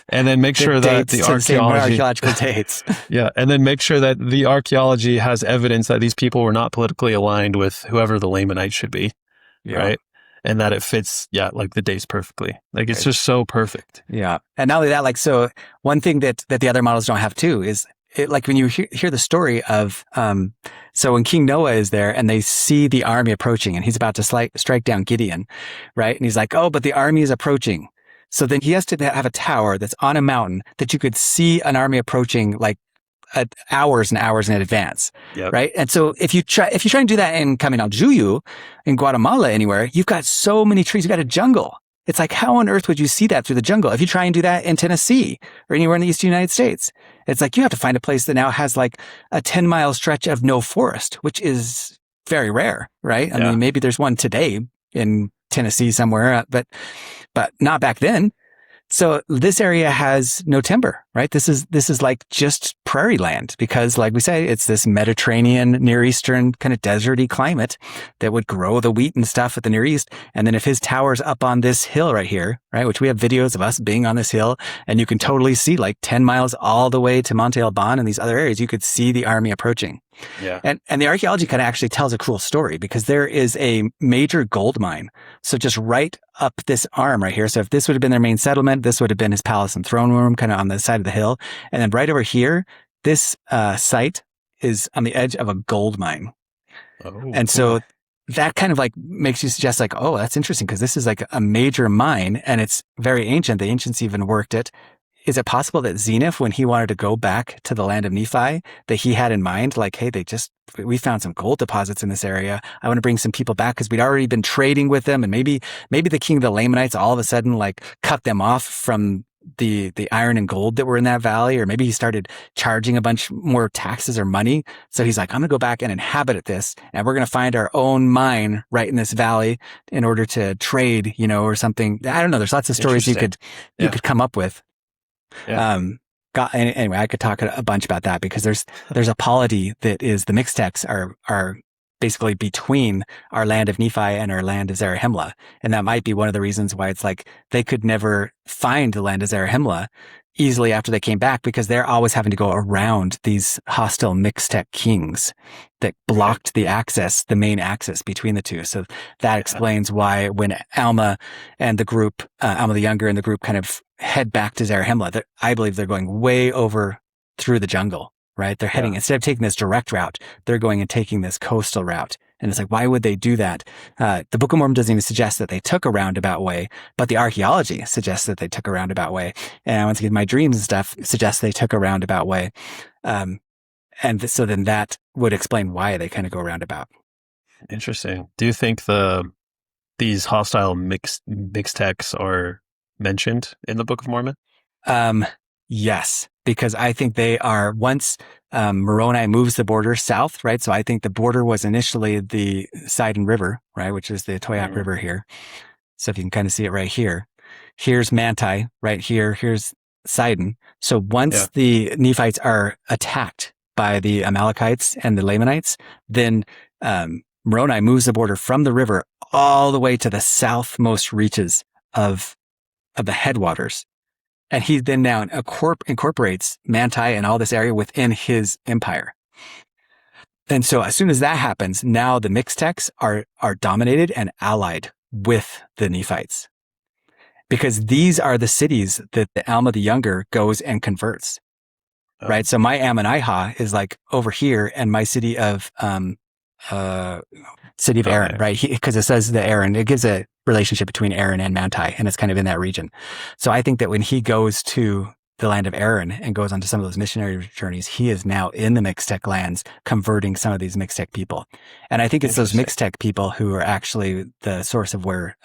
And then make sure that the
archaeological dates.
Yeah. And then make sure that the archaeology has evidence that these people were not politically aligned with whoever the Lamanites should be. Yeah. Right. And that it fits, like the dates perfectly. Like it's just so perfect.
Yeah. And not only that, like, so one thing that the other models don't have too is like when you hear the story of, so when King Noah is there and they see the army approaching and he's about to strike down Gideon, right? And he's like, oh, but the army is approaching. So then he has to have a tower that's on a mountain that you could see an army approaching like hours and hours in advance, right? And so if you try and do that in Caminaljuyu, in Guatemala, anywhere, you've got so many trees, you've got a jungle. It's like, how on earth would you see that through the jungle? If you try and do that in Tennessee or anywhere in the eastern United States, it's like you have to find a place that now has like a 10-mile stretch of no forest, which is very rare, right? I mean, maybe there's one today in Tennessee somewhere, but not back then. So this area has no timber, right? This is like just prairie land because, like we say, it's this Mediterranean, Near Eastern kind of deserty climate that would grow the wheat and stuff at the Near East. And then if his tower's up on this hill right here, right, which we have videos of us being on this hill, and you can totally see like 10 miles all the way to Monte Alban and these other areas, you could see the army approaching. Yeah. And the archaeology kind of actually tells a cool story because there is a major gold mine. So just right up this arm right here. So if this would have been their main settlement, this would have been his palace and throne room kind of on the side of the hill. And then right over here, this site is on the edge of a gold mine. Oh, and so that kind of like makes you suggest like, oh, that's interesting because this is like a major mine and it's very ancient. The ancients even worked it is it possible that Zenith, when he wanted to go back to the land of Nephi, that he had in mind, like, hey, we found some gold deposits in this area. I want to bring some people back because we'd already been trading with them. And maybe the king of the Lamanites all of a sudden like cut them off from the iron and gold that were in that valley, or maybe he started charging a bunch more taxes or money. So he's like, I'm going to go back and inhabit this, and we're going to find our own mine right in this valley in order to trade, or something. I don't know. There's lots of stories you could come up with.
Yeah.
Anyway, I could talk a bunch about that because there's a polity that is the mixtecs are basically between our land of Nephi and our land of Zarahemla. And that might be one of the reasons why it's like they could never find the land of Zarahemla easily after they came back, because they're always having to go around these hostile mixtec kings that blocked the main access between the two. So that explains why when Alma and the group, Alma the Younger and the group kind of head back to Zarahemla, I believe they're going way over through the jungle. Right? They're heading, instead of taking this direct route, they're going and taking this coastal route. And it's like, why would they do that? The Book of Mormon doesn't even suggest that they took a roundabout way, but the archaeology suggests that they took a roundabout way. And once again, my dreams and stuff suggest they took a roundabout way. And so then that would explain why they kind of go roundabout.
Interesting. Do you think these hostile mixtecs are mentioned in the Book of Mormon?
Yes, because I think they are, once Moroni moves the border south, right? So I think the border was initially the Sidon River, right? Which is the Toyac River here. So if you can kind of see it right here. Here's Manti right here. Here's Sidon. So once the Nephites are attacked by the Amalekites and the Lamanites, then Moroni moves the border from the river all the way to the southmost reaches of the headwaters. And he then now incorporates Manti and all this area within his empire. And so as soon as that happens, now the Mixtecs are dominated and allied with the Nephites, because these are the cities that the Alma the Younger goes and converts. Right? So my Ammonihah is like over here, and my city of Aaron, right? Because it says the Aaron, it gives a relationship between Aaron and Manti, and it's kind of in that region. So I think that when he goes to the land of Aaron and goes onto some of those missionary journeys, he is now in the Mixtec lands, converting some of these Mixtec people. And I think it's those Mixtec people who are actually the source of where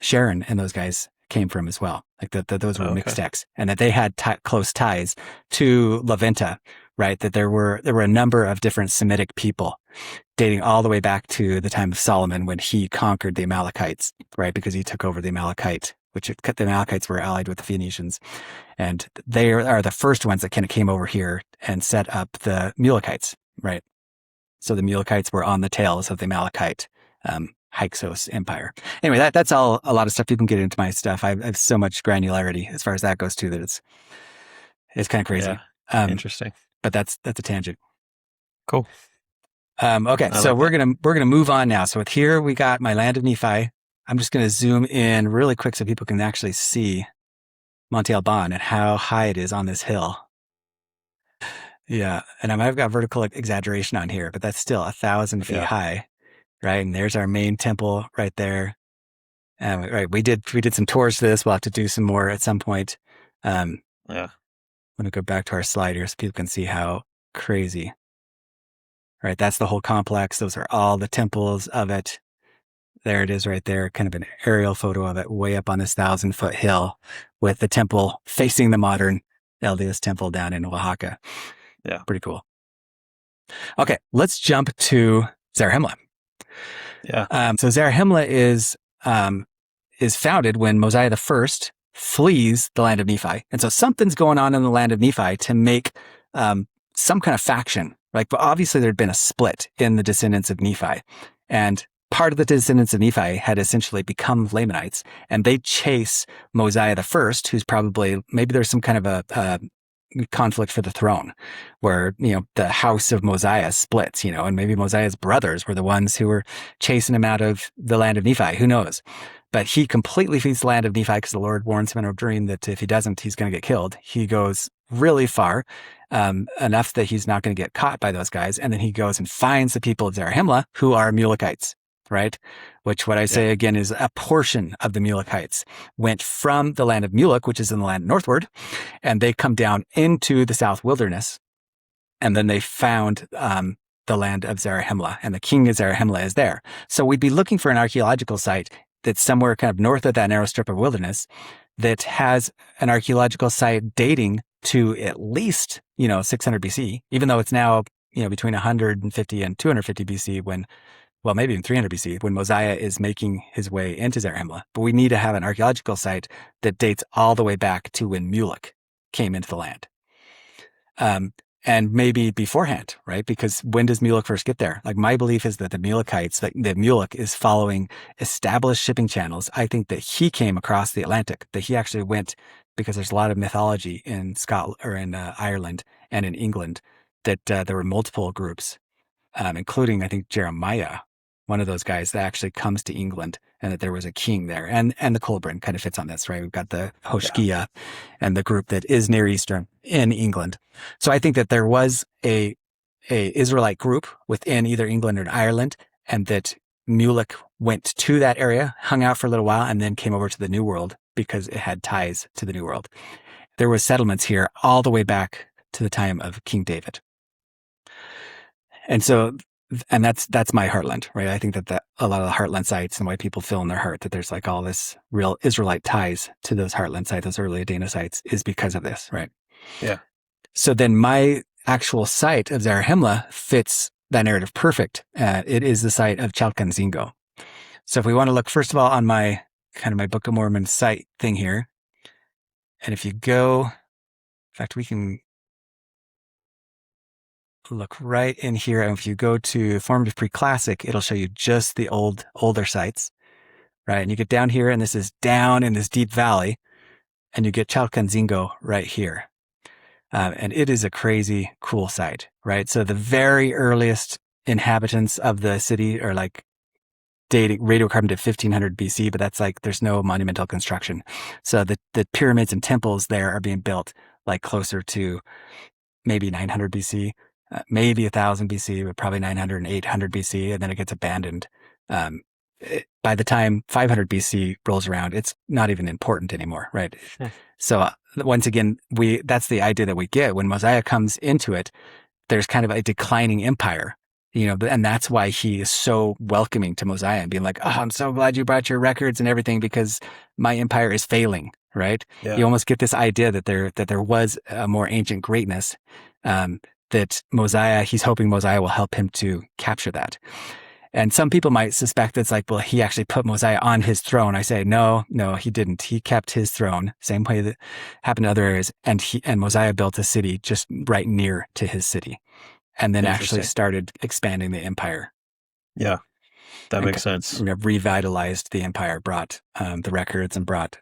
Sharon and those guys came from as well. Like those were Mixtecs, and that they had close ties to La Venta, right? That there were a number of different Semitic people dating all the way back to the time of Solomon when he conquered the Amalekites, right? Because he took over the Amalekite, the Amalekites were allied with the Phoenicians. And they are the first ones that kind of came over here and set up the Mulekites, right? So the Mulekites were on the tails of the Amalekite Hyksos empire. Anyway, that's all a lot of stuff. People can get into my stuff. I have so much granularity as far as that goes too, that it's kind of crazy.
Yeah. Interesting.
But that's a tangent.
Cool.
Okay, so we're gonna move on now. So with here we got my land of Nephi. I'm just gonna zoom in really quick so people can actually see Monte Alban and how high it is on this hill. Yeah, and I might have got vertical exaggeration on here, but that's still 1,000 feet high, right? And there's our main temple right there. Right, we did some tours to this. We'll have to do some more at some point. I'm gonna go back to our slide here so people can see how crazy. Right, that's the whole complex. Those are all the temples of it. There it is right there, kind of an aerial photo of it way up on this 1,000-foot hill with the temple facing the modern LDS temple down in Oaxaca. Yeah. Pretty cool. Okay, let's jump to Zarahemla.
Yeah.
So Zarahemla is founded when Mosiah the First flees the land of Nephi. And so something's going on in the land of Nephi to make some kind of faction. Like, but obviously there'd been a split in the descendants of Nephi, and part of the descendants of Nephi had essentially become Lamanites, and they chase Mosiah the First, who's probably, maybe there's some kind of a conflict for the throne where, the house of Mosiah splits, and maybe Mosiah's brothers were the ones who were chasing him out of the land of Nephi. Who knows? But he completely flees the land of Nephi because the Lord warns him in a dream that if he doesn't, he's going to get killed. He goes really far, enough that he's not going to get caught by those guys. And then he goes and finds the people of Zarahemla, who are Mulekites, right? which what I say again is a portion of the Mulekites went from the land of Mulek, which is in the land northward, and they come down into the south wilderness. And then they found the land of Zarahemla, and the king of Zarahemla is there. So we'd be looking for an archaeological site that's somewhere kind of north of that narrow strip of wilderness that has an archaeological site dating to at least, 600 BC, even though it's now, between 150 and 250 BC maybe even 300 BC, when Mosiah is making his way into Zarahemla. But we need to have an archaeological site that dates all the way back to when Mulek came into the land. And maybe beforehand, right? Because when does Mulek first get there? Like, my belief is that the Mulekites, that Mulek is following established shipping channels. I think that he came across the Atlantic, that he actually went, because there's a lot of mythology in Scotland or in Ireland and in England, that there were multiple groups, including, I think, Jeremiah, one of those guys that actually comes to England, and that there was a king there. And the Colburn kind of fits on this, right? We've got the Hoshkia and the group that is Near Eastern in England. So I think that there was a Israelite group within either England or Ireland, and that Mulek went to that area, hung out for a little while, and then came over to the New World because it had ties to the New World. There were settlements here all the way back to the time of King David. And so, and that's my heartland, right? I think that a lot of the heartland sites and why people feel in their heart that there's like all this real Israelite ties to those heartland sites, those early Adena sites, is because of this, right?
Yeah. So
then my actual site of Zarahemla fits that narrative perfect. It is the site of Chalcatzingo. So if we want to look, first of all, on my Book of Mormon site thing here, and if you go, in fact, we can look right in here. And if you go to Formative Pre-Classic, it'll show you just the older sites, right? And you get down here, and this is down in this deep valley, and you get Chalcatzingo right here. And it is a crazy cool site, right? So the very earliest inhabitants of the city are like dating radiocarbon to 1500 BC, but that's like, there's no monumental construction. So the pyramids and temples there are being built like closer to maybe 900 BC, maybe 1000 BC, but probably 900 and 800 BC. And then it gets abandoned. By the time 500 BC rolls around, it's not even important anymore, right? So once again, that's the idea that we get when Mosiah comes into it. There's kind of a declining empire, and that's why he is so welcoming to Mosiah and being like, "Oh, I'm so glad you brought your records and everything because my empire is failing." Right? Yeah. You almost get this idea that there was a more ancient greatness, that Mosiah, he's hoping Mosiah will help him to capture that. And some people might suspect it's like, well, he actually put Mosiah on his throne. I say, no, he didn't. He kept his throne, same way that happened to other areas. And Mosiah built a city just right near to his city, and then actually started expanding the empire.
Yeah, that makes sense.
Revitalized the empire, brought the records, and brought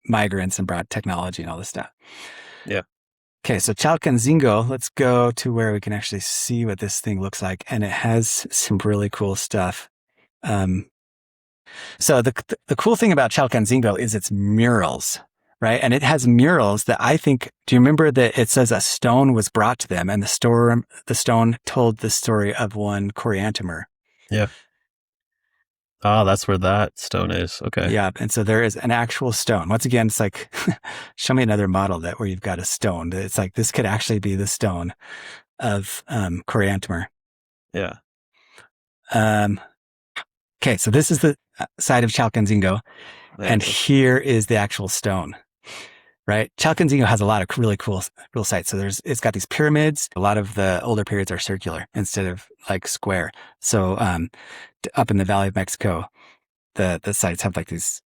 migrants, and brought technology and all this stuff.
Yeah.
Okay, so Chalcatzingo, let's go to where we can actually see what this thing looks like. And it has some really cool stuff. So the cool thing about Chalcatzingo is its murals, right? And it has murals that I think, do you remember that it says a stone was brought to them, and the stone told the story of one Coriantumr?
Yeah. Ah, that's where that stone is. Okay.
Yeah. And so there is an actual stone. Once again, it's like, show me another model where you've got a stone. It's like, this could actually be the stone of Coriantumr.
Yeah.
Okay. So this is the side of Chalcatzingo. And here is the actual stone, right? Chalcatzingo has a lot of really cool sites. So it's got these pyramids. A lot of the older periods are circular instead of like square. So, up in the Valley of Mexico, the sites have like these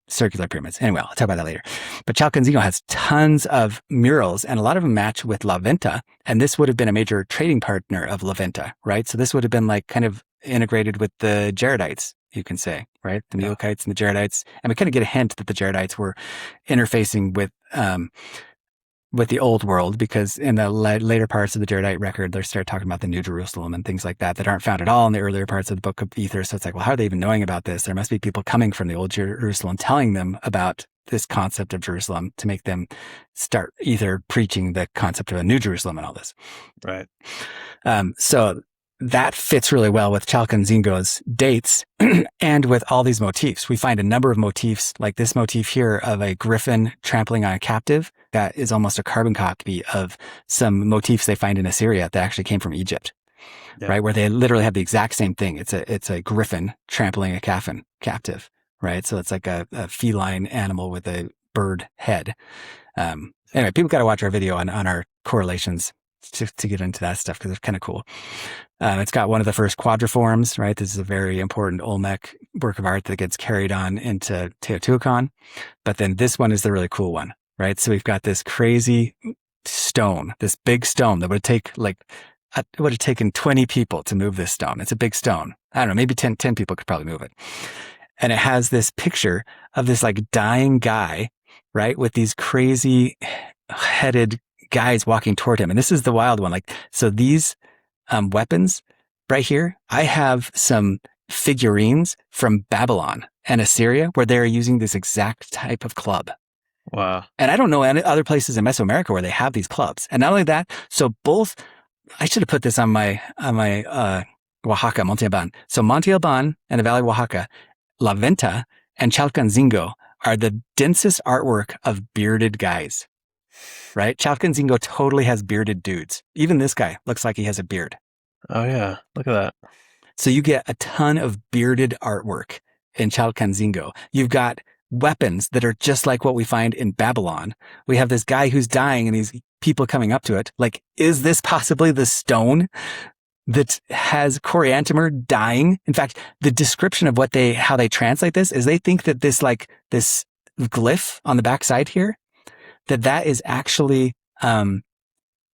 circular pyramids. Anyway, I'll talk about that later. But Chalcatzingo has tons of murals, and a lot of them match with La Venta. And this would have been a major trading partner of La Venta, right? So this would have been like kind of integrated with the Jaredites, you can say, right? The Mulekites and the Jaredites. And we kind of get a hint that the Jaredites were interfacing with the old world, because in the later parts of the Jaredite record, they start talking about the New Jerusalem and things like that aren't found at all in the earlier parts of the Book of Ether. So it's like, well, how are they even knowing about this? There must be people coming from the old Jerusalem telling them about this concept of Jerusalem to make them start either preaching the concept of a New Jerusalem and all this.
Right.
So that fits really well with Chalcatzingo's dates and with all these motifs. We find a number of motifs, like this motif here of a griffin trampling on a captive. That is almost a carbon copy of some motifs they find in Assyria that actually came from Egypt, right? Where they literally have the exact same thing. It's a griffin trampling a captive, right? So it's like a feline animal with a bird head. Anyway, people got to watch our video on our correlations to get into that stuff because it's kind of cool. It's got one of the first quadriforms, right? This is a very important Olmec work of art that gets carried on into Teotihuacan. But then this one is the really cool one, right? So we've got this crazy stone, this big stone that would take it would have taken 20 people to move this stone. It's a big stone. I don't know, maybe 10 people could probably move it. And it has this picture of this like dying guy, right? With these crazy headed guys walking toward him. And this is the wild one. Like, so these weapons right here, I have some figurines from Babylon and Assyria where they're using this exact type of club.
Wow.
And I don't know any other places in Mesoamerica where they have these clubs. And not only that, so both, I should have put this on my Oaxaca, Monte Alban. So Monte Alban and the Valley of Oaxaca, La Venta and Chalcatzingo are the densest artwork of bearded guys, right? Chalcatzingo totally has bearded dudes. Even this guy looks like he has a beard.
Oh yeah, look at that.
So you get a ton of bearded artwork in Chalcatzingo. You've got weapons that are just like what we find in Babylon. We have this guy who's dying and these people coming up to it. Like, is this possibly the stone that has Coriantumr dying? In fact, the description of how they translate this is they think that this glyph on the backside here, that is actually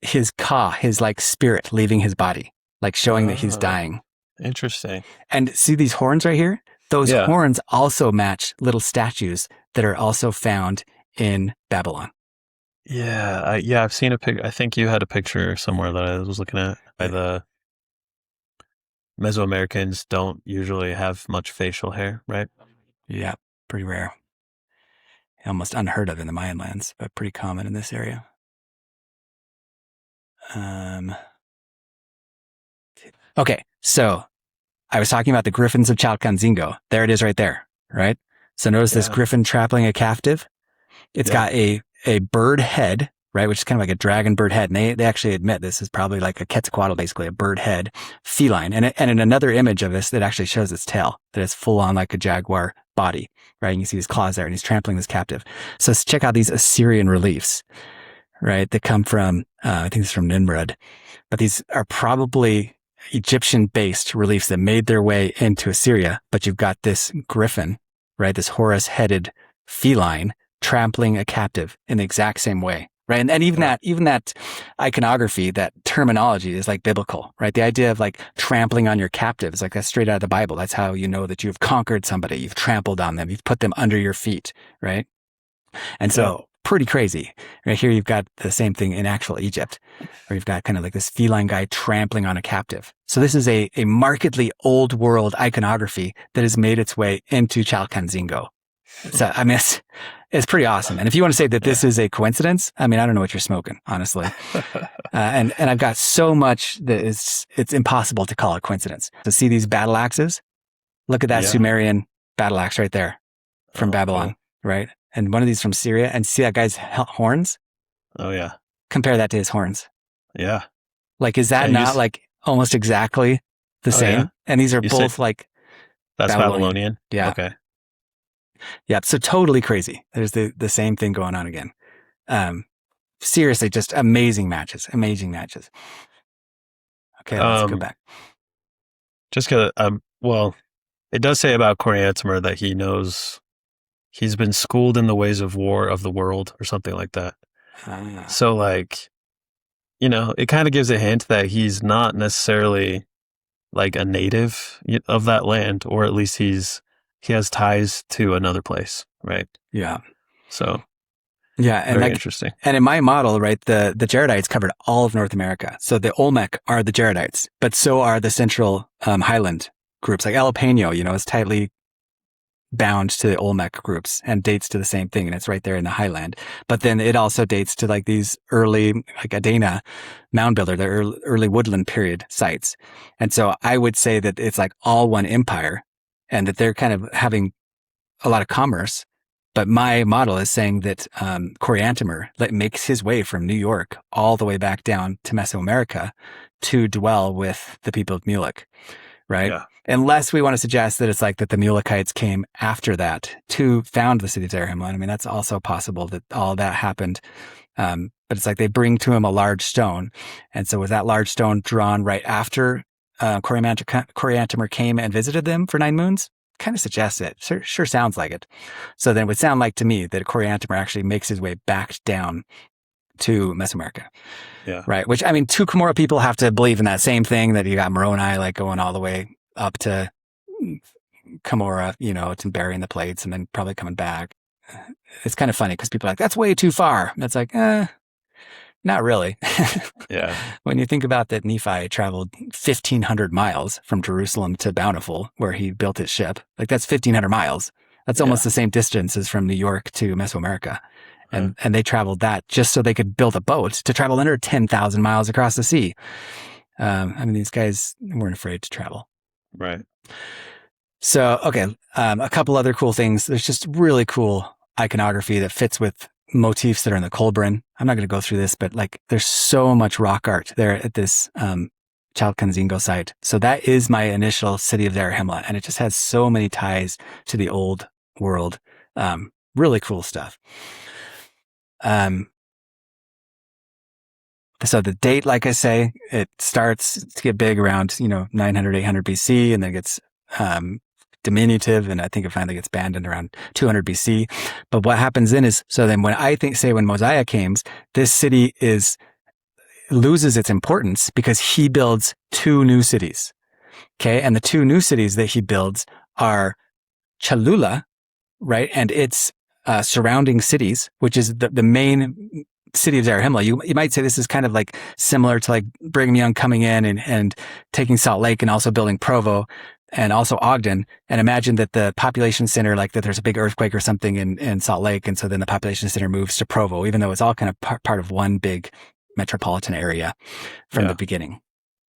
his his like spirit leaving his body, like showing that he's dying.
Interesting.
And see these horns right here? Those horns also match little statues that are also found in Babylon.
Yeah, I've seen a picture. I think you had a picture somewhere that I was looking at. By the Mesoamericans don't usually have much facial hair, right?
Yeah, pretty rare. Almost unheard of in the Mayan lands, but pretty common in this area. Okay, so I was talking about the griffins of Chalcatzingo. There it is right there, right? So notice this griffin trampling a captive. It's got a bird head, right, which is kind of like a dragon bird head. And they actually admit this is probably like a Quetzalcoatl, basically a bird head, feline. And in another image of this, that actually shows its tail, that it's full on like a jaguar body, right? You can see his claws there and he's trampling this captive. So let's check out these Assyrian reliefs, right? That come from, I think it's from Nimrud, but these are probably Egyptian-based reliefs that made their way into Assyria. But you've got this griffin, right? This Horus-headed feline trampling a captive in the exact same way, right? And even that iconography, that terminology is like biblical, right? The idea of like trampling on your captive is like that's straight out of the Bible. That's how you know that you've conquered somebody, you've trampled on them, you've put them under your feet, right? And so pretty crazy. Right here, you've got the same thing in actual Egypt, where you've got kind of like this feline guy trampling on a captive. So this is a markedly old world iconography that has made its way into Chalcatzingo. So, I mean, it's pretty awesome. And if you want to say that this is a coincidence, I mean, I don't know what you're smoking, honestly. And I've got so much that it's impossible to call a coincidence. To see these battle axes, look at that Sumerian battle axe right there from Babylon, right? And one of these from Syria, and see that guy's horns?
Oh, yeah.
Compare that to his horns.
Yeah.
Like, is that not like almost exactly the same?
Yeah.
And these are both like
that's Babylonian?
Yeah.
Okay.
Yeah. So totally crazy. There's the same thing going on again. Seriously, just amazing matches. Amazing matches. Okay, let's go back.
Just because, well, it does say about Coriantumr that he's been schooled in the ways of war of the world or something like that. So like, it kind of gives a hint that he's not necessarily like a native of that land, or at least he has ties to another place, right?
Yeah.
So
yeah, and
very interesting.
And in my model, right, the Jaredites covered all of North America. So the Olmec are the Jaredites, but so are the central highland groups, like Jalapeno, is tightly bound to the Olmec groups and dates to the same thing. And it's right there in the highland. But then it also dates to like these early, like Adena mound builder, the early woodland period sites. And so I would say that it's like all one empire and that they're kind of having a lot of commerce. But my model is saying that Coriantumr makes his way from New York all the way back down to Mesoamerica to dwell with the people of Mulek, right?
Yeah.
Unless we want to suggest that it's like that the Mulekites came after that to found the city of Zarahemla. I mean, that's also possible that all that happened. But it's like they bring to him a large stone. And so was that large stone drawn right after Coriantumr came and visited them for 9 moons? Kind of suggests it. Sure sounds like it. So then it would sound like to me that Coriantumr actually makes his way back down to Mesoamerica.
Yeah.
Right. Which, I mean, 2 Chamorro people have to believe in that same thing, that you got Moroni like going all the way up to Camorra, to burying the plates and then probably coming back. It's kind of funny because people are like, that's way too far. That's like, not really.
Yeah.
When you think about that, Nephi traveled 1,500 miles from Jerusalem to Bountiful, where he built his ship. Like that's 1,500 miles. That's almost the same distance as from New York to Mesoamerica. And they traveled that just so they could build a boat to travel under 10,000 miles across the sea. I mean, these guys weren't afraid to travel.
Right.
So, okay. A couple other cool things. There's just really cool iconography that fits with motifs that are in the Kolbrin. I'm not going to go through this, but like there's so much rock art there at this Chalcatzingo site. So that is my initial city of Zarahemla, and it just has so many ties to the old world. Really cool stuff. So the date, like I say, it starts to get big around 900, 800 BC, and then it gets diminutive, and I think it finally gets abandoned around 200 BC. But what happens then is, so then when when Mosiah came, this city loses its importance because he builds 2 new cities. Okay. And the 2 new cities that he builds are Cholula, right? And its surrounding cities, which is the main city of Zarahemla. You might say this is kind of like similar to like Brigham Young coming in and taking Salt Lake and also building Provo and also Ogden, and imagine that the population center, like that there's a big earthquake or something in Salt Lake. And so then the population center moves to Provo, even though it's all kind of part of one big metropolitan area from the beginning.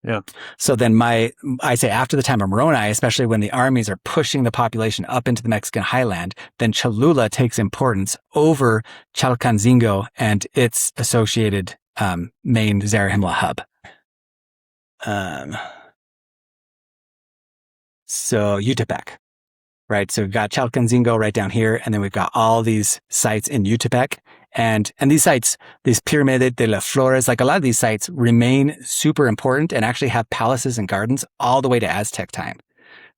Yeah.
So then I say after the time of Moroni, especially when the armies are pushing the population up into the Mexican highland, then Cholula takes importance over Chalcatzingo and its associated main Zarahemla hub. So Utepec, right? So we've got Chalcatzingo right down here, and then we've got all these sites in Utepec. And these sites, these Pirámide de las Flores, like a lot of these sites remain super important and actually have palaces and gardens all the way to Aztec time,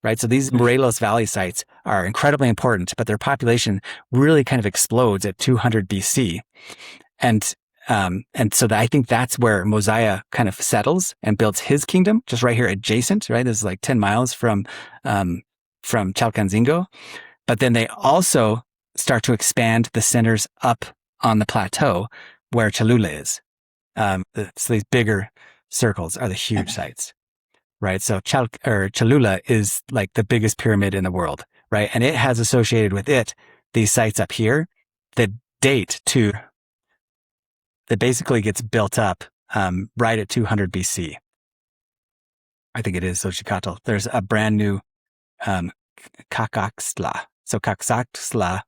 right? So these Morelos Valley sites are incredibly important, but their population really kind of explodes at 200 BC. And so I think that's where Mosiah kind of settles and builds his kingdom, just right here adjacent, right? This is like 10 miles from Chalcatzingo. But then they also start to expand the centers up on the plateau where Cholula is. So these bigger circles are the huge sites, right? So Cholula is like the biggest pyramid in the world, right? And it has associated with it these sites up here that date to, that basically gets built up right at 200 BC. I think it is Xochicatl. There's a brand new Cacaxtla. So Cacaxtla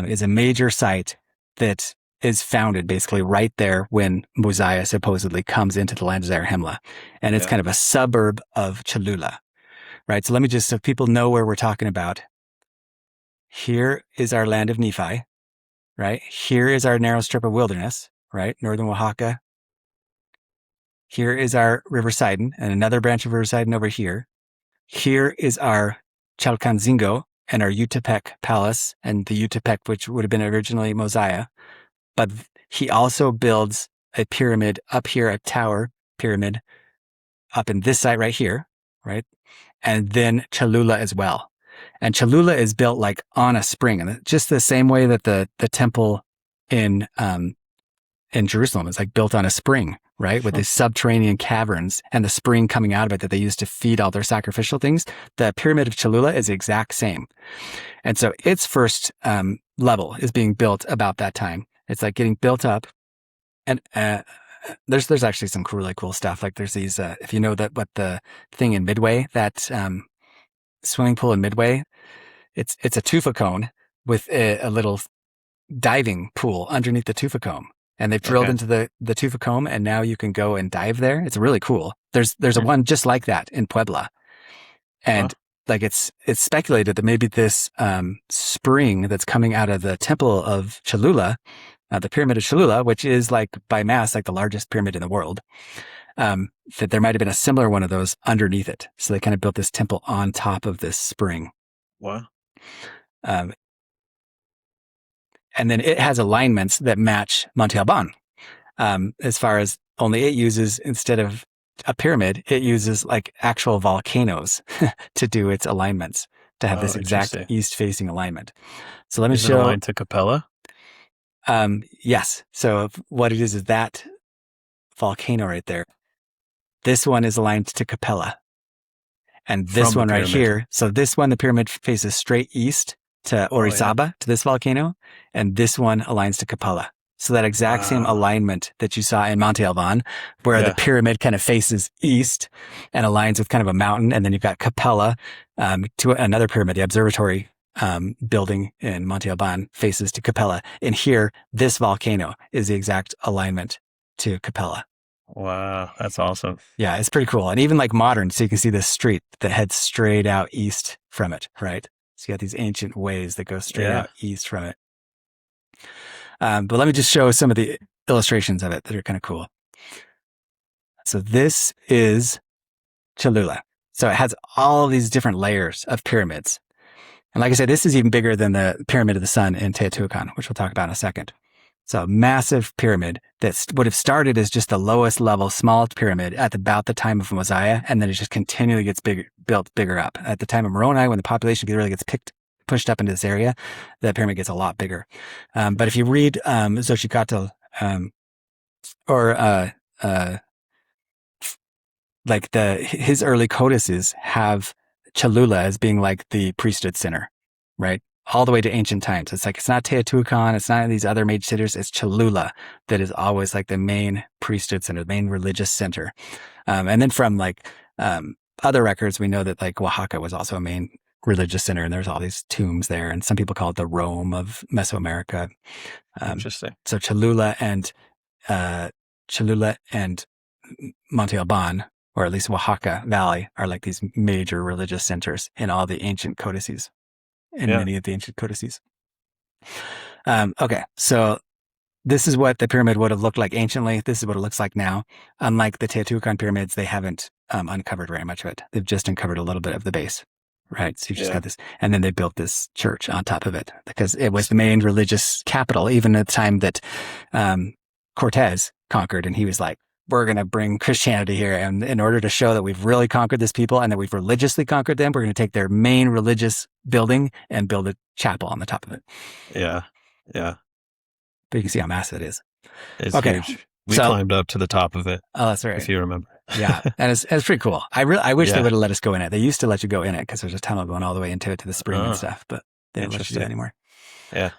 is a major site that is founded basically right there when Mosiah supposedly comes into the land of Zarahemla. And it's kind of a suburb of Cholula, right? So let me just, so people know where we're talking about. Here is our land of Nephi, right? Here is our narrow strip of wilderness, right? Northern Oaxaca. Here is our River Sidon and another branch of River Sidon over here. Here is our Chalcatzingo and our Utepec Palace and the Utepec, which would have been originally Mosiah. But he also builds a pyramid up here, a tower pyramid up in this site right here, right? And then Cholula as well. And Cholula is built like on a spring, and just the same way that the temple in in Jerusalem. It's like built on a spring, right? With these subterranean caverns and the spring coming out of it that they used to feed all their sacrificial things. The Pyramid of Cholula is the exact same. And so its first level is being built about that time. It's like getting built up. And there's actually some really cool stuff. Like there's these, if you know what the thing in Midway, that swimming pool in Midway, it's a tufa cone with a little diving pool underneath the tufa cone. And they've drilled into the tufa cone, and now you can go and dive there. It's really cool. There's a one just like that in Puebla. And like it's speculated that maybe this spring that's coming out of the temple of Cholula, the Pyramid of Cholula, which is like by mass like the largest pyramid in the world, that there might have been a similar one of those underneath it. So they kind of built this temple on top of this spring.
Wow.
And then it has alignments that match Monte Alban. As far as only it uses, instead of a pyramid, it uses like actual volcanoes to do its alignments, to have this exact east-facing alignment. So let me show.
Is it aligned to Capella?
Yes. So what it is that volcano right there. This one is aligned to Capella. And this one right here. So this one, the pyramid faces straight east to Orizaba, to this volcano. And this one aligns to Capella. So that exact same alignment that you saw in Monte Alban, where the pyramid kind of faces east and aligns with kind of a mountain. And then you've got Capella to another pyramid, the observatory building in Monte Alban faces to Capella. And here, this volcano is the exact alignment to Capella.
Wow, that's awesome.
Yeah, it's pretty cool. And even like modern, so you can see this street that heads straight out east from it, right? So you got these ancient ways that go straight out east from it. But let me just show some of the illustrations of it that are kind of cool. So this is Cholula. So it has all of these different layers of pyramids. And like I said, this is even bigger than the Pyramid of the Sun in Teotihuacan, which we'll talk about in a second. So a massive pyramid that would have started as just the lowest level, smallest pyramid at about the time of Mosiah, and then it just continually gets built bigger up. At the time of Moroni, when the population really gets pushed up into this area, the pyramid gets a lot bigger. But if you read Xochicatl, like his early codices have Cholula as being like the priesthood center, right? All the way to ancient times. It's like, it's not Teotihuacan, it's not these other major cities, it's Cholula that is always like the main priesthood center, the main religious center. And then from like other records, we know that like Oaxaca was also a main religious center, and there's all these tombs there, and some people call it the Rome of Mesoamerica.
Interesting.
So Cholula and Monte Alban, or at least Oaxaca Valley, are like these major religious centers in all the ancient codices. Many of the ancient codices. Okay, so this is what the pyramid would have looked like anciently. This is what it looks like now. Unlike the Teotihuacan pyramids, they haven't uncovered very much of it. They've just uncovered a little bit of the base, right? So you've just got this. And then they built this church on top of it because it was the main religious capital, even at the time that Cortez conquered. And he was like, we're going to bring Christianity here. And in order to show that we've really conquered this people and that we've religiously conquered them, we're going to take their main religious building and build a chapel on the top of it.
Yeah. Yeah.
But you can see how massive it is.
It's huge. We climbed up to the top of it.
Oh, that's right.
If you remember.
Yeah. And it's pretty cool. I wish they would have let us go in it. They used to let you go in it because there's a tunnel going all the way into it to the spring and stuff, but they don't let you do that anymore.
Yeah.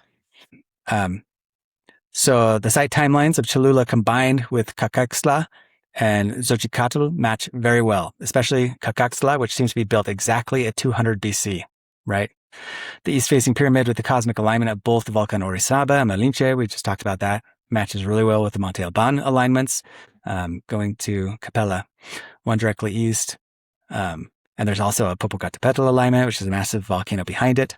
So the site timelines of Cholula combined with Cacaxtla and Xochicatl match very well, especially Cacaxtla, which seems to be built exactly at 200 BC, right? The east-facing pyramid with the cosmic alignment of both the Volcan Orizaba and Malinche, we just talked about that, matches really well with the Monte Alban alignments, going to Capella, one directly east. And there's also a Popocatépetl alignment, which is a massive volcano behind it.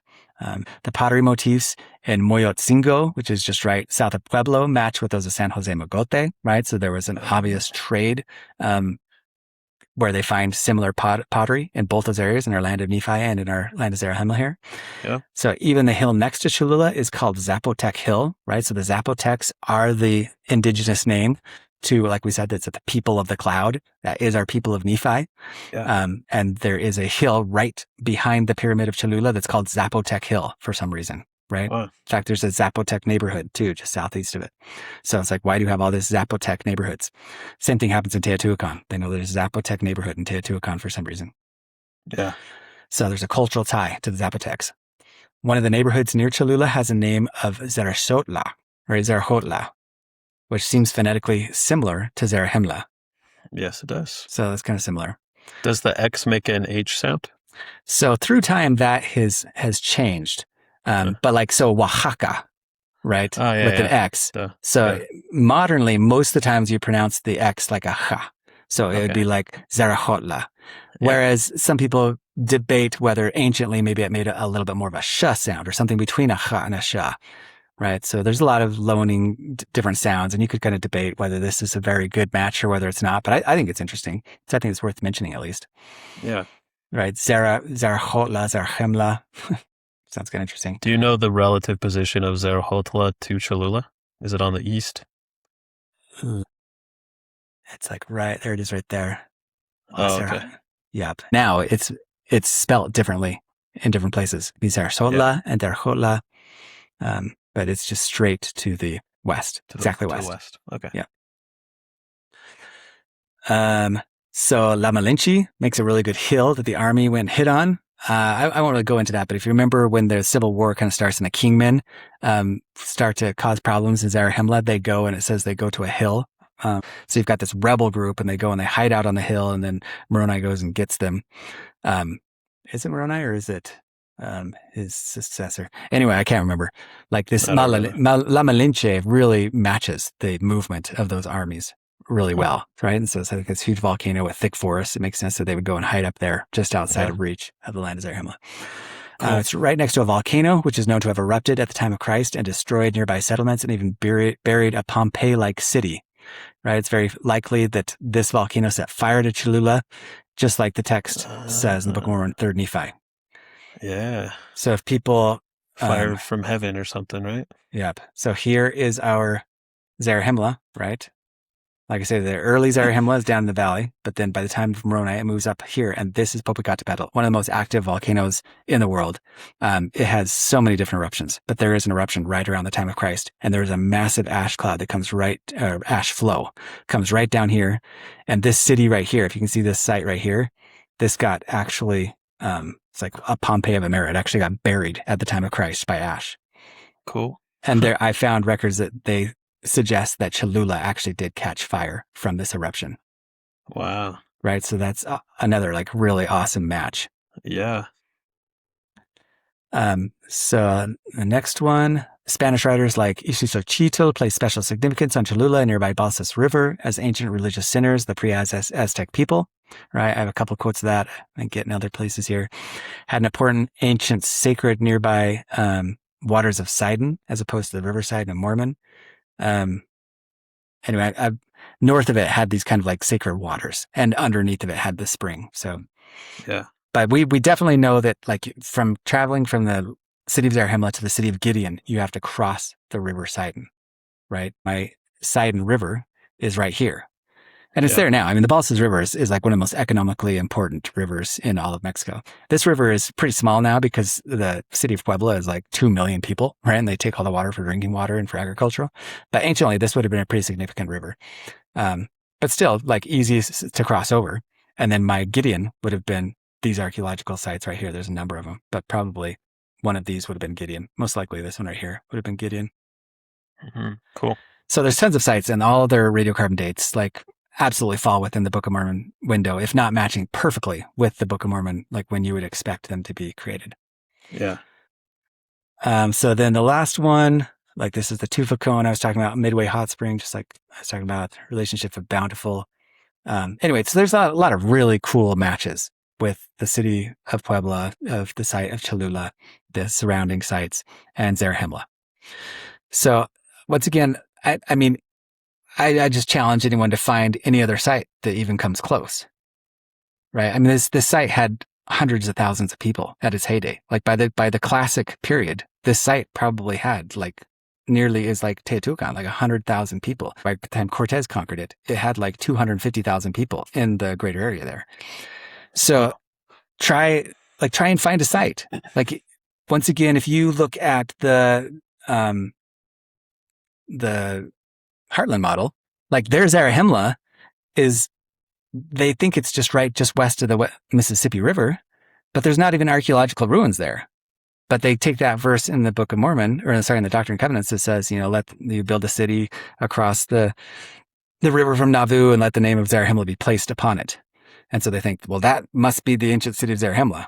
The pottery motifs in Moyotzingo, which is just right south of Pueblo, match with those of San Jose Mogote, right? So there was an obvious trade where they find similar pottery in both those areas, in our land of Nephi and in our land of Zarahemla here. Yeah. So even the hill next to Cholula is called Zapotec Hill, right? So the Zapotecs are the indigenous name to, like we said, that's the people of the cloud. That is our people of Nephi. Yeah. And there is a hill right behind the pyramid of Cholula that's called Zapotec Hill for some reason. right?
Wow.
In fact, there's a Zapotec neighborhood too, just southeast of it. So it's like, why do you have all this Zapotec neighborhoods? Same thing happens in Teotihuacan. They know there's a Zapotec neighborhood in Teotihuacan for some reason.
Yeah.
So there's a cultural tie to the Zapotecs. One of the neighborhoods near Cholula has a name of Zarahemla, which seems phonetically similar to Zarahemla.
Yes, it does.
So that's kind of similar.
Does the X make an H sound?
So through time, that has changed. But like, so Oaxaca, right?
Oh, yeah,
with an
yeah.
X. So modernly, most of the times you pronounce the X like a H. So it would be like Zarahotla. Whereas some people debate whether anciently maybe it made a little bit more of a sh sound or something between a H and a sh, right? So there's a lot of loaning different sounds, and you could kind of debate whether this is a very good match or whether it's not. But I think it's interesting. So I think it's worth mentioning at least.
Yeah.
Right. Zarahotla, Zarahemla. Sounds kind of interesting.
Do you know the relative position of Zarahotla to Cholula? Is it on the east?
It's like right there. It is right there.
Oh, okay.
Yep. Now it's spelled differently in different places. It's Zarahotla and Zarahotla, but it's just straight to the west, exactly west.
To the west. Okay.
Yeah. So La Malinche makes a really good hill that the army went and hit on. I won't really go into that, but if you remember when the Civil War kind of starts and the Kingmen start to cause problems in Zarahemla, they go and it says they go to a hill. So you've got this rebel group and they go and they hide out on the hill, and then Moroni goes and gets them. Is it Moroni or is it his successor? Anyway, I can't remember. Like this La Malinche really matches the movement of those armies really well, right? And so it's like this huge volcano with thick forests. It makes sense that they would go and hide up there just outside of reach of the land of Zarahemla. It's right next to a volcano, which is known to have erupted at the time of Christ and destroyed nearby settlements and even buried a Pompeii-like city, right? It's very likely that this volcano set fire to Cholula, just like the text says in the Book of Mormon, 3rd Nephi.
Yeah.
So if people...
Fire from heaven or something, right?
Yep. So here is our Zarahemla, right? Like I say, the early Zarahemla is down in the valley, but then by the time of Moroni, it moves up here, and this is Popocatépetl, one of the most active volcanoes in the world. It has so many different eruptions, but there is an eruption right around the time of Christ, and there's a massive ash cloud that comes ash flow comes right down here, and this city right here, if you can see this site right here, this got actually, it's like a Pompeii of America. It actually got buried at the time of Christ by ash.
Cool.
And there, I found records that they suggest that Cholula actually did catch fire from this eruption.
Wow.
Right. So that's another like really awesome match.
Yeah.
So the next one, Spanish writers like Ixtlilxochitl place special significance on Cholula and nearby Balsas River as ancient religious centers, the pre-Aztec people. Right. I have a couple of quotes of that and get in other places here. Had an important ancient sacred nearby waters of Sidon as opposed to the riverside of Mormon. Anyway, north of it had these kind of like sacred waters, and underneath of it had the spring. So,
yeah.
But we definitely know that, like, from traveling from the city of Zarahemla to the city of Gideon, you have to cross the river Sidon, right? My Sidon River is right here. And it's there now. I mean, the Balsas River is like one of the most economically important rivers in all of Mexico. This river is pretty small now because the city of Puebla is like 2 million people, right? And they take all the water for drinking water and for agricultural. But anciently, this would have been a pretty significant river. But still, like, easy to cross over. And then my Gideon would have been these archaeological sites right here. There's a number of them, but probably one of these would have been Gideon. Most likely this one right here would have been Gideon.
Mm-hmm. Cool.
So there's tons of sites, and all their radiocarbon dates, like, absolutely fall within the Book of Mormon window, if not matching perfectly with the Book of Mormon, like when you would expect them to be created.
Yeah.
So then the last one, like this is the Tufa Cone I was talking about, Midway Hot Spring, just like I was talking about, relationship of Bountiful. Anyway, so there's a lot of really cool matches with the city of Puebla, of the site of Cholula, the surrounding sites, and Zarahemla. So once again, I mean, I just challenge anyone to find any other site that even comes close, right? I mean, this site had hundreds of thousands of people at its heyday. Like by the classic period, this site probably had like nearly is like Teotihuacan, like 100,000 people. By the time Cortez conquered it, it had like 250,000 people in the greater area there. So try and find a site. Like once again, if you look at the Heartland model, like their Zarahemla is, they think it's just west of the Mississippi River, but there's not even archaeological ruins there. But they take that verse in the Book of Mormon, in the Doctrine and Covenants that says, let you build a city across the river from Nauvoo and let the name of Zarahemla be placed upon it. And so they think, well, that must be the ancient city of Zarahemla.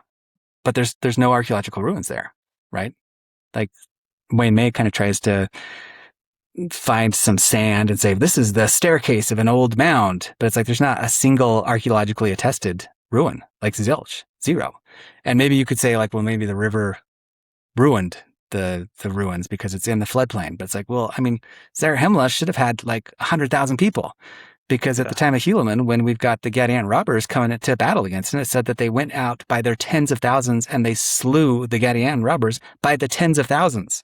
But there's no archaeological ruins there, right? Like Wayne May kind of tries to find some sand and say, this is the staircase of an old mound. But it's like, there's not a single archaeologically attested ruin, like zilch, zero. And maybe you could say like, well, maybe the river ruined the ruins because it's in the floodplain. But it's like, well, I mean, Zarahemla should have had like 100,000 people, because at the time of Helaman, when we've got the Gadian robbers coming into battle against it, it said that they went out by their tens of thousands and they slew the Gadian robbers by the tens of thousands.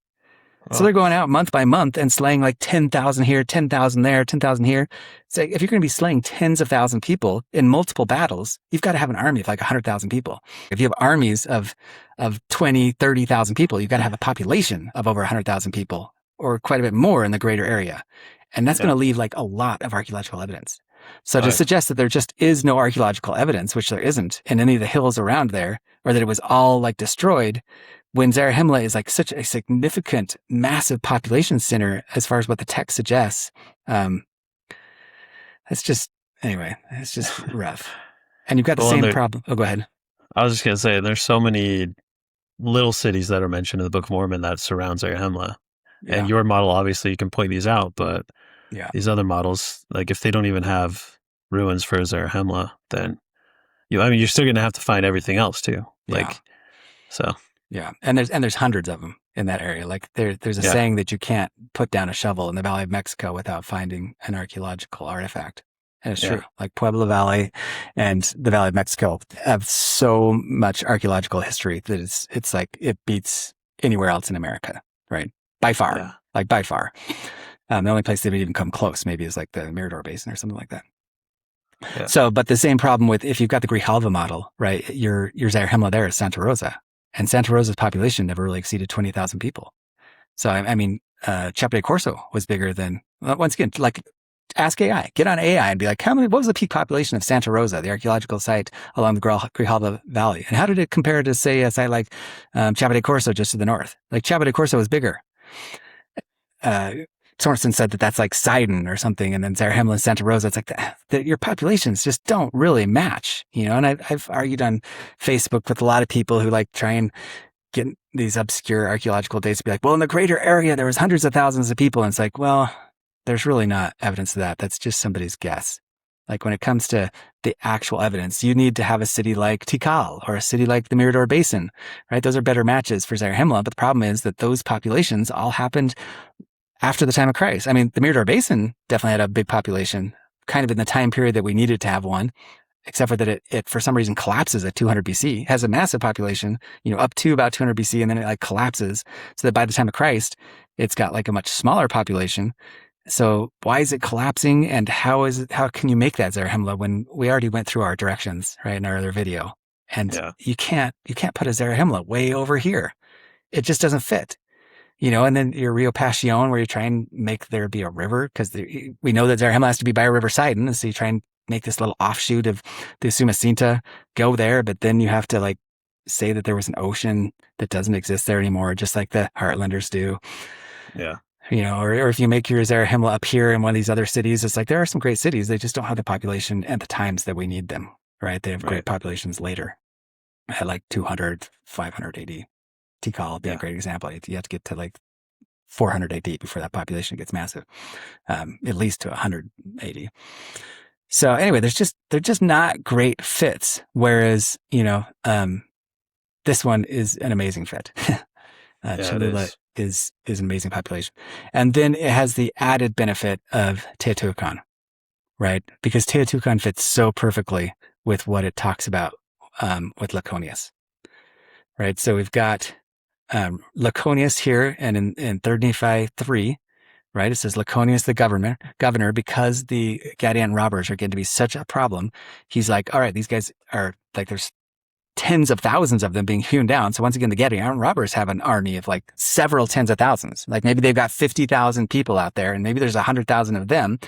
So they're going out month by month and slaying like 10,000 here, 10,000 there, 10,000 here. It's like, if you're going to be slaying tens of thousand people in multiple battles, you've got to have an army of like 100,000 people. If you have armies of 20, 30,000 people, you've got to have a population of over 100,000 people, or quite a bit more in the greater area. And that's going to leave like a lot of archaeological evidence. So to suggest that there just is no archaeological evidence, which there isn't in any of the hills around there, or that it was all like destroyed, when Zarahemla is like such a significant, massive population center as far as what the text suggests, it's just rough. And you've got the same problem. Oh, go ahead.
I was just going to say, there's so many little cities that are mentioned in the Book of Mormon that surround Zarahemla. Yeah. And your model, obviously, you can point these out, but these other models, like if they don't even have ruins for Zarahemla, then you're still going to have to find everything else too.
Yeah, and there's hundreds of them in that area. Like there's a saying that you can't put down a shovel in the Valley of Mexico without finding an archaeological artifact. And it's true. Like Puebla Valley and the Valley of Mexico have so much archaeological history that it's like it beats anywhere else in America, right? By far. Yeah. Like by far. The only place they would even come close maybe is like the Mirador Basin or something like that. Yeah. So, but the same problem with, if you've got the Grijalva model, right? Your Zarahemla there is Santa Rosa. And Santa Rosa's population never really exceeded 20,000 people. So, I mean, Chapo de Corso was bigger than, once again, like ask AI, get on AI and be like, what was the peak population of Santa Rosa, the archaeological site along the Grijalva Valley? And how did it compare to, say, a site like Chapo de Corso just to the north? Like Chapo de Corso was bigger. Sorensen said that that's like Sidon or something, and then Zarahemla and Santa Rosa, it's like your populations just don't really match, And I've argued on Facebook with a lot of people who like try and get these obscure archaeological dates to be like, well, in the greater area, there was hundreds of thousands of people. And it's like, well, there's really not evidence of that. That's just somebody's guess. Like when it comes to the actual evidence, you need to have a city like Tikal or a city like the Mirador Basin, right? Those are better matches for Zarahemla. But the problem is that those populations all happened after the time of Christ. I mean, the Mirador Basin definitely had a big population, kind of in the time period that we needed to have one, except for that it for some reason collapses at 200 BC, has a massive population, up to about 200 BC, and then it like collapses, so that by the time of Christ, it's got like a much smaller population. So why is it collapsing, and how can you make that Zarahemla when we already went through our directions, right, in our other video? And you can't put a Zarahemla way over here. It just doesn't fit. And then your Rio Passion, where you try and make there be a river, because we know that Zarahemla has to be by a river Sidon, and so you try and make this little offshoot of the Usumacinta go there, but then you have to like say that there was an ocean that doesn't exist there anymore, just like the Heartlanders do.
Yeah.
Or if you make your Zarahemla up here in one of these other cities, it's like there are some great cities, they just don't have the population at the times that we need them, right? They have great populations later at like 200, 500 AD. Tikal would be a great example. You have to get to like 400 AD before that population gets massive, at least to 100 AD. So anyway, they're just not great fits. Whereas, this one is an amazing fit. Cholula is an amazing population. And then it has the added benefit of Teotihuacan, right? Because Teotihuacan fits so perfectly with what it talks about with Lachoneus, right? So we've got Lachoneus here, and in 3rd Nephi 3, right, it says Lachoneus the governor, because the Gadian robbers are getting to be such a problem, he's like, all right, these guys are like, there's tens of thousands of them being hewn down. So once again, the Gedalian robbers have an army of like several tens of thousands. Like maybe they've got 50,000 people out there and maybe there's 100,000 of them.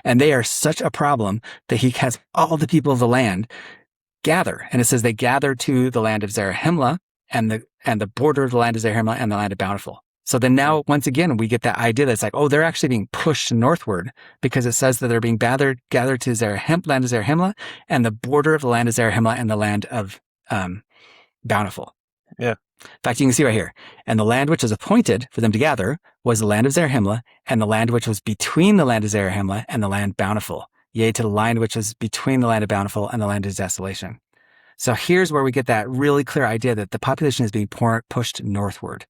And they are such a problem that he has all the people of the land gather. And it says they gather to the land of Zarahemla and the border of the land of Zarahemla and the land of Bountiful. So then now, once again, we get that idea that's like, oh, they're actually being pushed northward because it says that they're being gathered to land of Zarahemla and the border of the land of Zarahemla and the land of Bountiful.
Yeah.
In fact, you can see right here. And the land which was appointed for them to gather was the land of Zarahemla, and the land which was between the land of Zarahemla and the land Bountiful. Yea, to the land which was between the land of Bountiful and the land of Desolation. So here's where we get that really clear idea that the population is being pushed northward.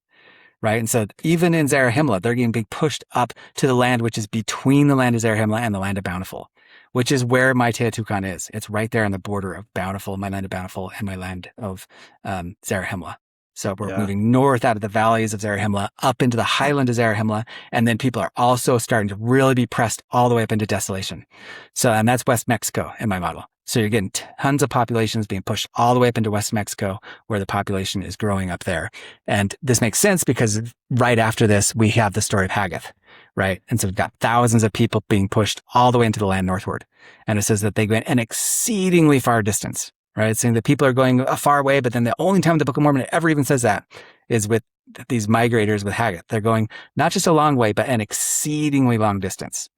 Right. And so even in Zarahemla, they're getting being pushed up to the land which is between the land of Zarahemla and the land of Bountiful, which is where my Teotihuacan is. It's right there on the border of Bountiful, my land of Bountiful, and my land of Zarahemla. So we're moving north out of the valleys of Zarahemla up into the highland of Zarahemla. And then people are also starting to really be pressed all the way up into Desolation. So, and that's West Mexico in my model. So you're getting tons of populations being pushed all the way up into West Mexico where the population is growing up there. And this makes sense because right after this, we have the story of Haggith, right? And so we've got thousands of people being pushed all the way into the land northward. And it says that they went an exceedingly far distance, right? It's saying that people are going a far away, but then the only time the Book of Mormon ever even says that is with these migrators with Haggith. They're going not just a long way, but an exceedingly long distance.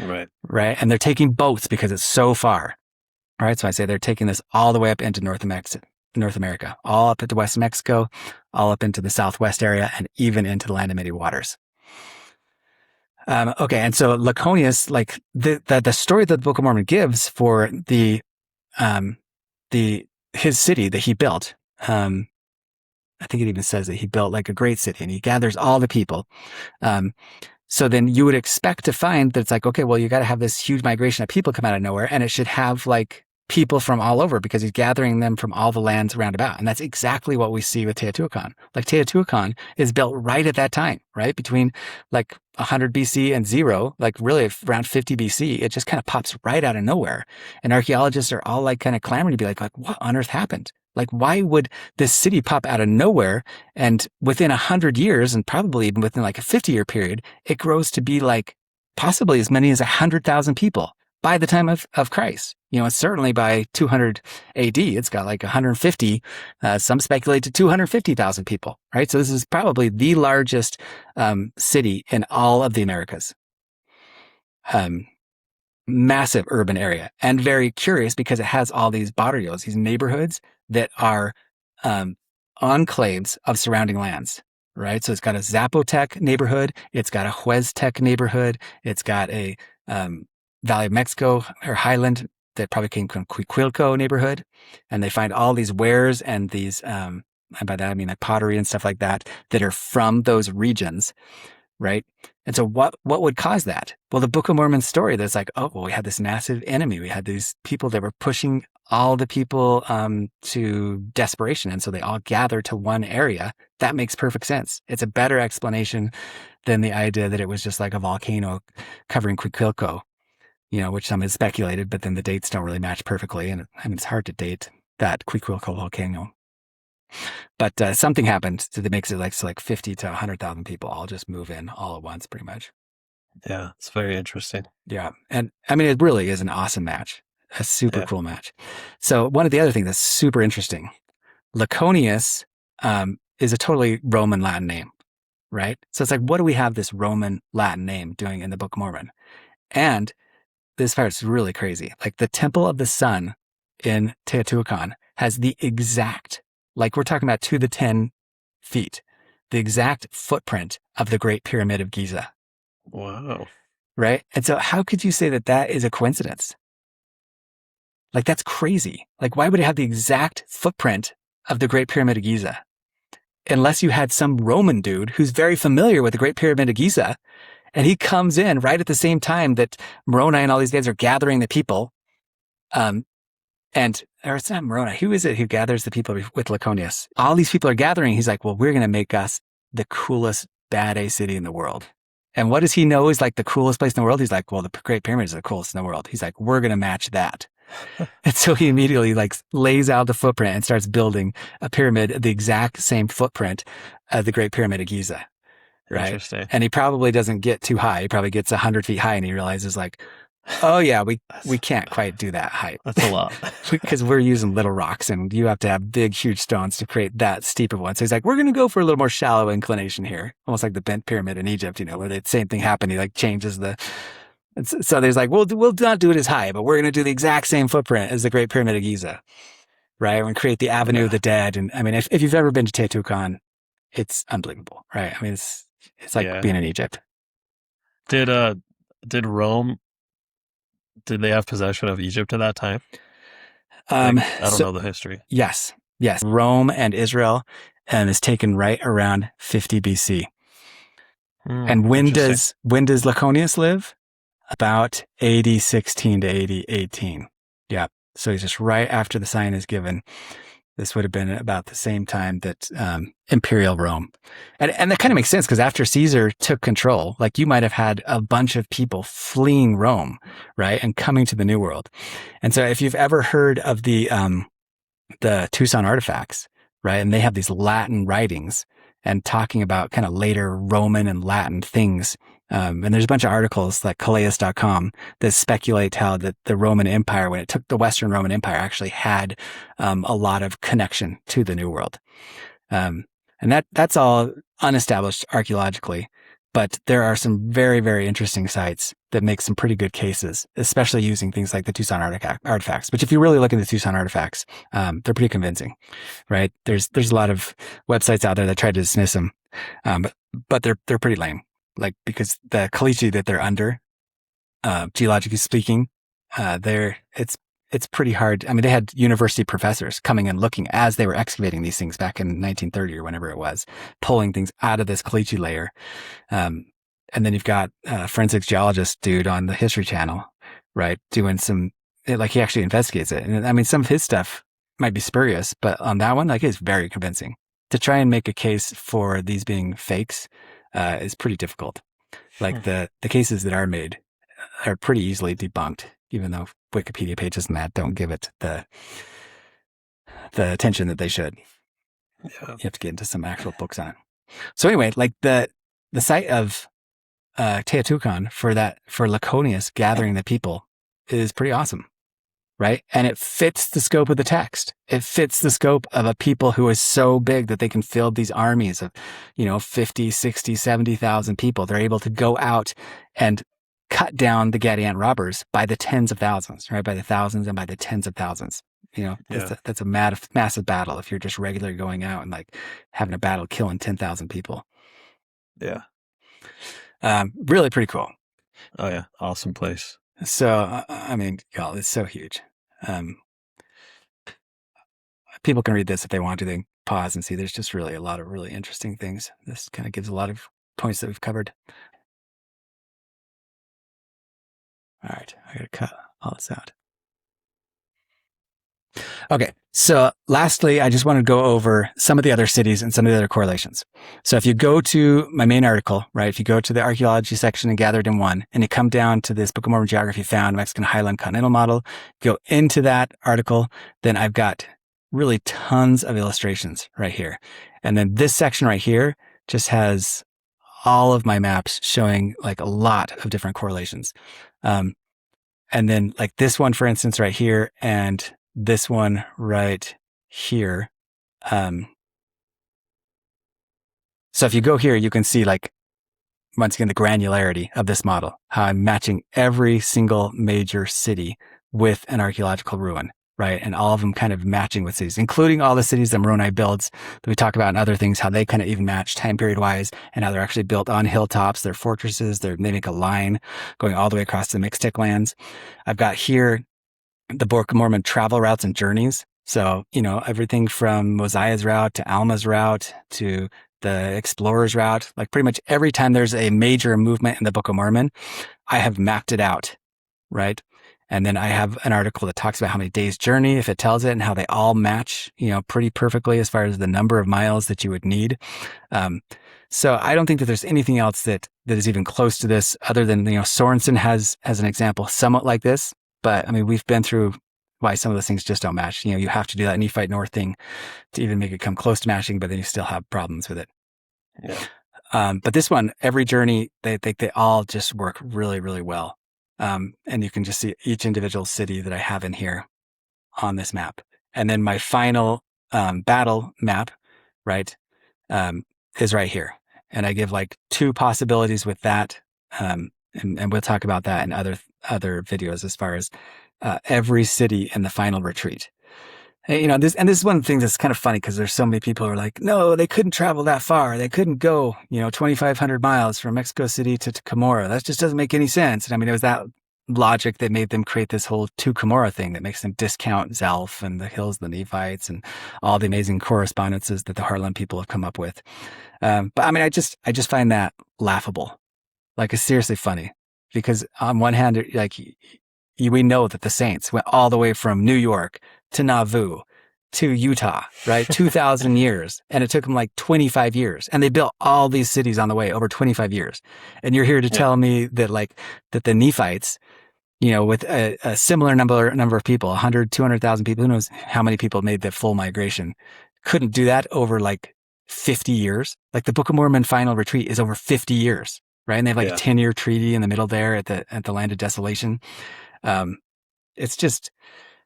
Right.
Right. And they're taking boats because it's so far. All right, so I say they're taking this all the way up into North America, all up into West Mexico, all up into the Southwest area, and even into the land of many waters. Okay, and so Lachoneus, like the story that the Book of Mormon gives for his city that he built. I think it even says that he built like a great city, and he gathers all the people. So then you would expect to find that it's like, okay, well, you got to have this huge migration of people come out of nowhere, and it should have like people from all over because he's gathering them from all the lands around about. And that's exactly what we see with Teotihuacan. Like Teotihuacan is built right at that time, right? Between like 100 BC and 0, like really around 50 BC, it just kind of pops right out of nowhere. And archaeologists are all like kind of clamoring to be like, what on earth happened? Like, why would this city pop out of nowhere? And within 100 years, and probably even within like a 50-year period, it grows to be like possibly as many as 100,000 people by the time of Christ. You know, certainly by 200 AD, it's got like 150, some speculate to 250,000 people, right? So this is probably the largest city in all of the Americas. Massive urban area, and very curious because it has all these barrios, these neighborhoods that are enclaves of surrounding lands, right? So it's got a Zapotec neighborhood, it's got a Huestec neighborhood, it's got a Valley of Mexico or Highland that probably came from Cuicuilco neighborhood, and they find all these wares and these, and by that I mean like pottery and stuff like that are from those regions, right? And so what would cause that? Well, the Book of Mormon story that's like, oh, well, we had this massive enemy. We had these people that were pushing all the people to desperation. And so they all gather to one area. That makes perfect sense. It's a better explanation than the idea that it was just like a volcano covering Cuicuilco, you know, which some has speculated, but then the dates don't really match perfectly. And I mean, it's hard to date that Cuicuilco volcano. But something happened that makes it like 50 to 100,000 people all just move in all at once, pretty much.
Yeah, it's very interesting.
Yeah. And I mean, it really is an awesome match, a super cool match. So one of the other things that's super interesting, Lachoneus is a totally Roman Latin name, right? So it's like, what do we have this Roman Latin name doing in the Book of Mormon? And this part's really crazy. Like the Temple of the Sun in Teotihuacan has the exact, like we're talking about to the 10 feet, the exact footprint of the Great Pyramid of Giza.
Wow.
Right? And so how could you say that that is a coincidence? Like that's crazy. Like why would it have the exact footprint of the Great Pyramid of Giza? Unless you had some Roman dude who's very familiar with the Great Pyramid of Giza, and he comes in right at the same time that Moroni and all these guys are gathering the people. Or it's not Moroni. Who is it who gathers the people with Lachoneus? All these people are gathering. He's like, well, we're going to make us the coolest bad A city in the world. And what does he know is like the coolest place in the world? He's like, well, the Great Pyramid is the coolest in the world. He's like, we're going to match that. And so he immediately like lays out the footprint and starts building a pyramid, the exact same footprint as the Great Pyramid of Giza. Right.
Interesting.
And he probably doesn't get too high. He probably gets 100 feet high and he realizes like, oh yeah, we can't quite do that height.
That's a lot.
Because we're using little rocks and you have to have big, huge stones to create that steep of one. So he's like, we're going to go for a little more shallow inclination here. Almost like the bent pyramid in Egypt, where the same thing happened. He like changes so there's like, we'll not do it as high, but we're going to do the exact same footprint as the Great Pyramid of Giza. Right. And create the Avenue of the Dead. And I mean, if you've ever been to Teotihuacan, it's unbelievable. Right. I mean, it's like being in Egypt.
Did Rome, did they have possession of Egypt at that time? I don't know the history.
Yes. Rome and Israel is taken right around 50 BC. And when does Lachoneus live? About AD 16 to AD 18. Yeah. So he's just right after the sign is given. This would have been about the same time that Imperial Rome. And that kind of makes sense because after Caesar took control, like you might have had a bunch of people fleeing Rome, right? And coming to the New World. And so if you've ever heard of the Tucson artifacts, right? And they have these Latin writings and talking about kind of later Roman and Latin things. And there's a bunch of articles like Calais.com that speculate how the Roman Empire, when it took the Western Roman Empire, actually had a lot of connection to the New World. And that's all unestablished archaeologically, but there are some very, very interesting sites that make some pretty good cases, especially using things like the Tucson artifacts. But if you really look at the Tucson artifacts, they're pretty convincing, right? There's a lot of websites out there that try to dismiss them, but they're pretty lame. Like, because the caliche that they're under, geologically speaking, it's pretty hard. I mean, they had university professors coming and looking as they were excavating these things back in 1930 or whenever it was, pulling things out of this caliche layer. And then you've got a forensics geologist dude on the History Channel, right? Doing like he actually investigates it. And I mean, some of his stuff might be spurious, but on that one, like it's very convincing. To try and make a case for these being fakes is pretty difficult. Like the cases that are made are pretty easily debunked, even though Wikipedia pages and that don't give it the attention that they should. Yeah. You have to get into some actual books on it. So anyway, like the site of Teotihuacan for Lachoneus gathering the people is pretty awesome. Right? And it fits the scope of the text. It fits the scope of a people who is so big that they can field these armies of, 50, 60, 70,000 people. They're able to go out and cut down the Gadian robbers by the tens of thousands, right? By the thousands and by the tens of thousands. That's a massive battle if you're just regularly going out and like having a battle killing 10,000 people.
Yeah.
Really pretty cool.
Oh yeah. Awesome place.
So, I mean, y'all, it's so huge. People can read this if they want to. They can pause and see there's just really a lot of really interesting things. This kind of gives a lot of points that we've covered. All right, I got to cut all this out. Okay, so lastly, I just want to go over some of the other cities and some of the other correlations. So if you go to my main article, right, if you go to the archaeology section and gathered in one, and you come down to this Book of Mormon geography found Mexican Highland Continental model, go into that article, then I've got really tons of illustrations right here. And then this section right here just has all of my maps showing like a lot of different correlations. And then like this one, for instance, right here, and this one right here. So if you go here, you can see like, once again, the granularity of this model, how I'm matching every single major city with an archaeological ruin, right? And all of them kind of matching with cities, including all the cities that Moroni builds that we talk about and other things, how they kind of even match time period wise and how they're actually built on hilltops. They're fortresses. They make a line going all the way across the Mixtec lands. I've got here the Book of Mormon travel routes and journeys. So, everything from Mosiah's route to Alma's route to the explorer's route, like pretty much every time there's a major movement in the Book of Mormon, I have mapped it out, right? And then I have an article that talks about how many days journey, if it tells it, and how they all match, pretty perfectly as far as the number of miles that you would need. So I don't think that there's anything else that is even close to this other than, Sorensen has an example somewhat like this. But I mean, we've been through why some of those things just don't match. You have to do that Nephite North thing to even make it come close to matching, but then you still have problems with it.
Yeah.
But this one, every journey, they all just work really, really well. And you can just see each individual city that I have in here on this map. And then my final battle map, right, is right here. And I give like 2 possibilities with that. And we'll talk about that in other videos as far as every city in the final retreat. This is one thing that's kind of funny because there's so many people who are like, no, they couldn't travel that far. They couldn't go, 2,500 miles from Mexico City to Cumorah. That just doesn't make any sense. And I mean, it was that logic that made them create this whole to Cumorah thing that makes them discount Zalf and the hills, the Nephites, and all the amazing correspondences that the Heartland people have come up with. But I mean, I just find that laughable. Like, it's seriously funny because on one hand, like, we know that the Saints went all the way from New York to Nauvoo to Utah, right? 2,000 years. And it took them like 25 years. And they built all these cities on the way over 25 years. And you're here to tell me that that the Nephites, with a similar number of people, 100, 200,000 people, who knows how many people made the full migration, couldn't do that over like 50 years. Like the Book of Mormon final retreat is over 50 years, right? And they have like a 10-year treaty in the middle there at the land of desolation. It's just,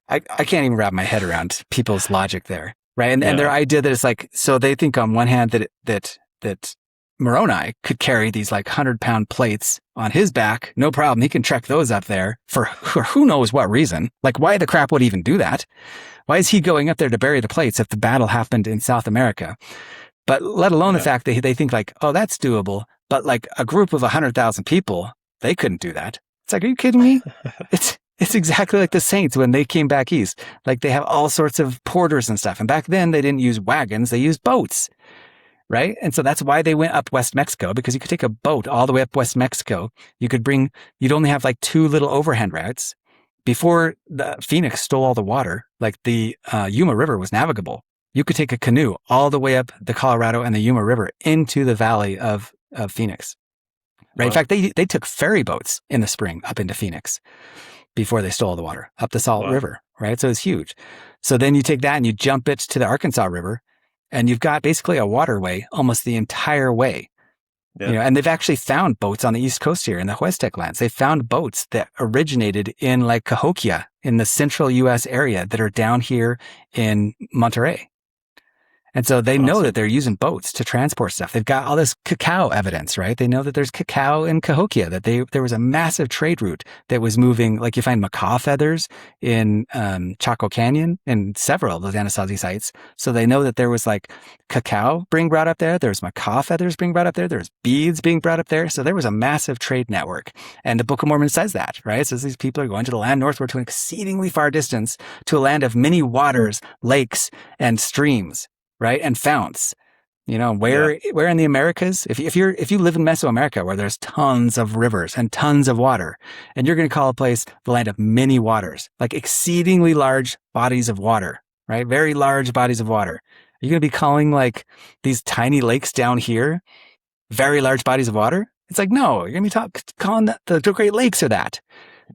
I can't even wrap my head around people's logic there, right? And their idea that it's like, so they think on one hand that Moroni could carry these like 100-pound plates on his back, no problem. He can trek those up there for who knows what reason. Like, why the crap would he even do that? Why is he going up there to bury the plates if the battle happened in South America? But let alone the fact that they think like, oh, that's doable. But like a group of 100,000 people, they couldn't do that. It's like, are you kidding me? It's exactly like the Saints when they came back east. Like, they have all sorts of porters and stuff. And back then they didn't use wagons, they used boats, right? And so that's why they went up West Mexico, because you could take a boat all the way up West Mexico. You'd only have like 2 little overhand routes. Before the Phoenix stole all the water, like the Yuma River was navigable. You could take a canoe all the way up the Colorado and the Yuma River into the valley of Phoenix. Right. Wow. In fact, they took ferry boats in the spring up into Phoenix before they stole the water up the Salt River. Right. So it's huge. So then you take that and you jump it to the Arkansas River, and you've got basically a waterway almost the entire way. Yeah. And they've actually found boats on the East Coast here in the Huastec lands. They found boats that originated in like Cahokia in the central U.S. area that are down here in Monterey. And so they know that they're using boats to transport stuff. They've got all this cacao evidence, right? They know that there's cacao in Cahokia, that there was a massive trade route that was moving, like you find macaw feathers in Chaco Canyon and several of those Anasazi sites. So they know that there was like cacao being brought up there. There's macaw feathers being brought up there. There's beads being brought up there. So there was a massive trade network. And the Book of Mormon says that, right? It says these people are going to the land northward to an exceedingly far distance, to a land of many waters, lakes, and streams. Right. And founts, where in the Americas, if you live in Mesoamerica, where there's tons of rivers and tons of water, and you're going to call a place the land of many waters, like exceedingly large bodies of water, right? Very large bodies of water. You're going to be calling like these tiny lakes down here very large bodies of water? It's like, no, you're going to be calling the Great Lakes or that.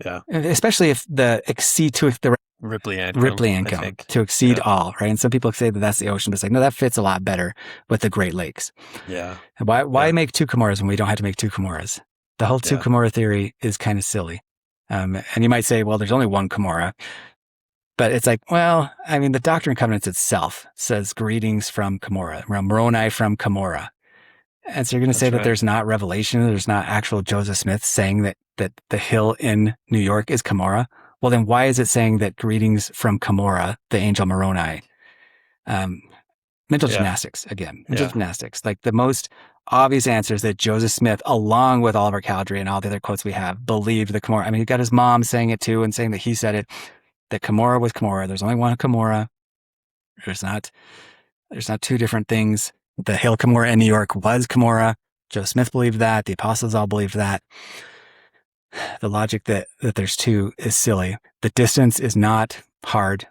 Yeah. Especially if the exceed to the Ripley income to exceed all, right? And some people say that that's the ocean, but it's like, no, that fits a lot better with the Great Lakes. Yeah. Why make 2 Cumorahs when we don't have to make 2 Cumorahs? The whole 2 Cumorah theory is kind of silly. And you might say, well, there's only 1 Cumorah. But it's like, well, I mean, the Doctrine and Covenants itself says greetings from Cumorah, Moroni from Cumorah. And so you're going to say that there's not revelation, there's not actual Joseph Smith saying that the hill in New York is Cumorah. Well, then why is it saying that greetings from Cumorah, the angel Moroni? Mental gymnastics again. Mental gymnastics. Like the most obvious answers that Joseph Smith, along with Oliver Cowdery and all the other quotes we have, believed the Cumorah. I mean, he got his mom saying it too and saying that he said it, that Cumorah was Cumorah. There's only one Cumorah. There's not 2 different things. The hill Cumorah in New York was Cumorah. Joseph Smith believed that. The apostles all believed that. The logic that there's 2 is silly. The distance is not hard.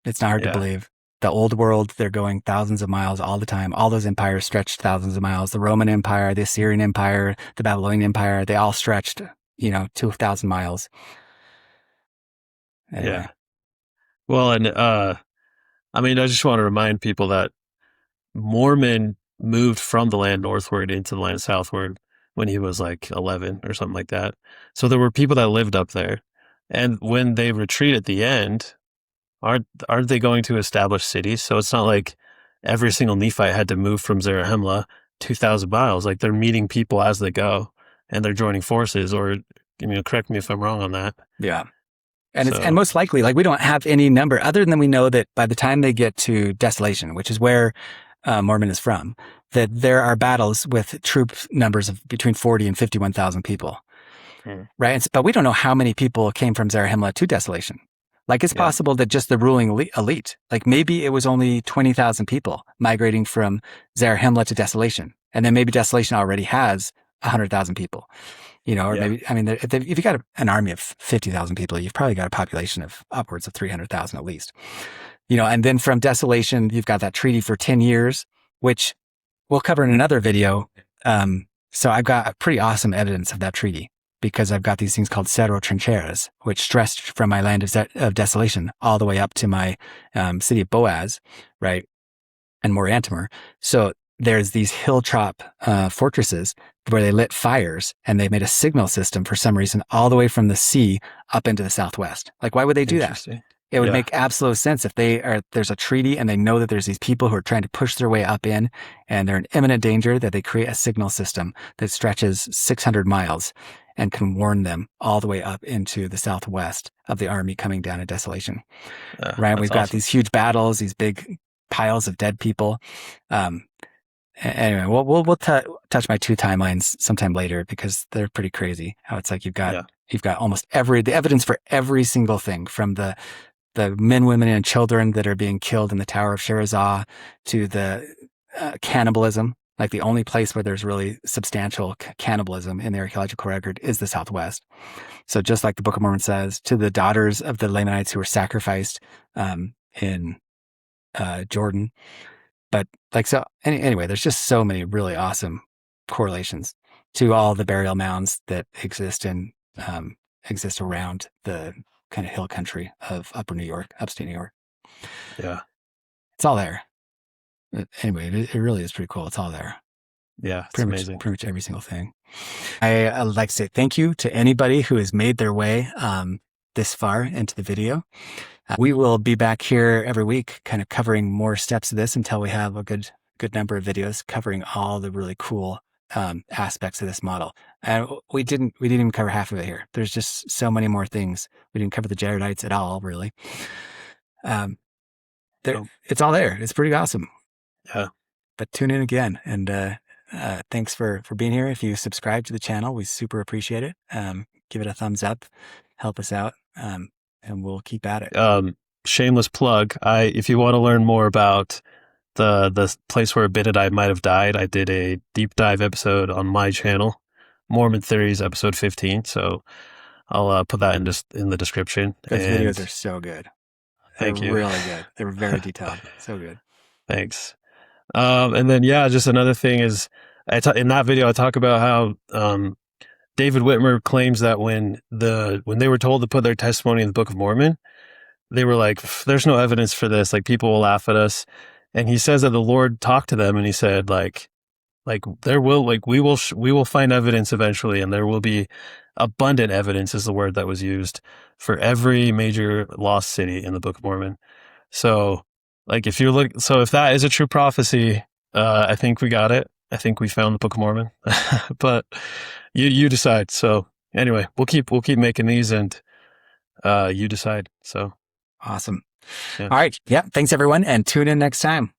It's not hard to believe. The old world, they're going thousands of miles all the time. All those empires stretched thousands of miles. The Roman Empire, the Assyrian Empire, the Babylonian Empire, they all stretched, 2,000 miles. Anyway.
Well, and I mean, I just want to remind people that Mormon moved from the land northward into the land southward when he was like 11 or something like that. So there were people that lived up there. And when they retreat at the end, aren't they going to establish cities? So it's not like every single Nephite had to move from Zarahemla 2,000 miles. Like they're meeting people as they go and they're joining forces, or, correct me if I'm wrong on that.
Yeah. And
So,
and most likely, like we don't have any number other than we know that by the time they get to Desolation, which is where Mormon is from, that there are battles with troop numbers of between 40 and 51,000 people. Right. But we don't know how many people came from Zarahemla to Desolation. Like it's possible that just the ruling elite, like maybe it was only 20,000 people migrating from Zarahemla to Desolation. And then maybe Desolation already has 100,000 people, or maybe, I mean, if you got an army of 50,000 people, you've probably got a population of upwards of 300,000 at least, and then from Desolation, you've got that treaty for 10 years, which we'll cover in another video. So I've got pretty awesome evidence of that treaty, because I've got these things called Cerro Trincheras, which stretched from my land of Desolation all the way up to my city of Boaz, right, and Coriantumr. So there's these hilltop fortresses where they lit fires, and they made a signal system for some reason all the way from the sea up into the southwest. Like, why would they do that? It would make absolute sense if there's a treaty and they know that there's these people who are trying to push their way up in, and they're in imminent danger, that they create a signal system that stretches 600 miles and can warn them all the way up into the southwest of the army coming down to Desolation. Right? We've got these huge battles, these big piles of dead people. Anyway, we'll touch my two timelines sometime later, because they're pretty crazy. How it's like you've got almost the evidence for every single thing, from the men, women, and children that are being killed in the Tower of Shirazah to the cannibalism. Like the only place where there's really substantial cannibalism in the archaeological record is the Southwest. So just like the Book of Mormon says, to the daughters of the Lamanites who were sacrificed in Jordan. But anyway, there's just so many really awesome correlations to all the burial mounds that exist around the kind of hill country of upper New York, upstate New York.
Yeah.
It's all there. Anyway, it really is pretty cool. It's all there.
Yeah, it's amazing.
Pretty much every single thing. I'd like to say thank you to anybody who has made their way this far into the video. We will be back here every week, kind of covering more steps of this until we have a good number of videos covering all the really cool aspects of this model. And we didn't even cover half of it here. There's just so many more things. We didn't cover the Jaredites at all, really. It's all there. It's pretty awesome.
Yeah.
But tune in again, and thanks for being here. If you subscribe to the channel, we super appreciate it. Give it a thumbs up, help us out, and we'll keep at it.
Shameless plug. If you want to learn more about the place where Abinadi might have died, I did a deep dive episode on my channel, Mormon Theories, episode 15. So I'll put that in the description.
Those videos are so good.
Thank you.
Really good. They're very detailed. So good.
Thanks. And then, just another thing is, in that video, I talk about how David Whitmer claims that when they were told to put their testimony in the Book of Mormon, they were like, "There's no evidence for this. Like, people will laugh at us." And he says that the Lord talked to them, and he said, like we will find evidence eventually, and there will be abundant evidence, is the word that was used, for every major lost city in the Book of Mormon. So, like, if that is a true prophecy, I think we got it. I think we found the Book of Mormon, but you decide. So anyway, we'll keep making these, and you decide. So
awesome.
Yeah.
All right. Yeah. Thanks everyone, and tune in next time.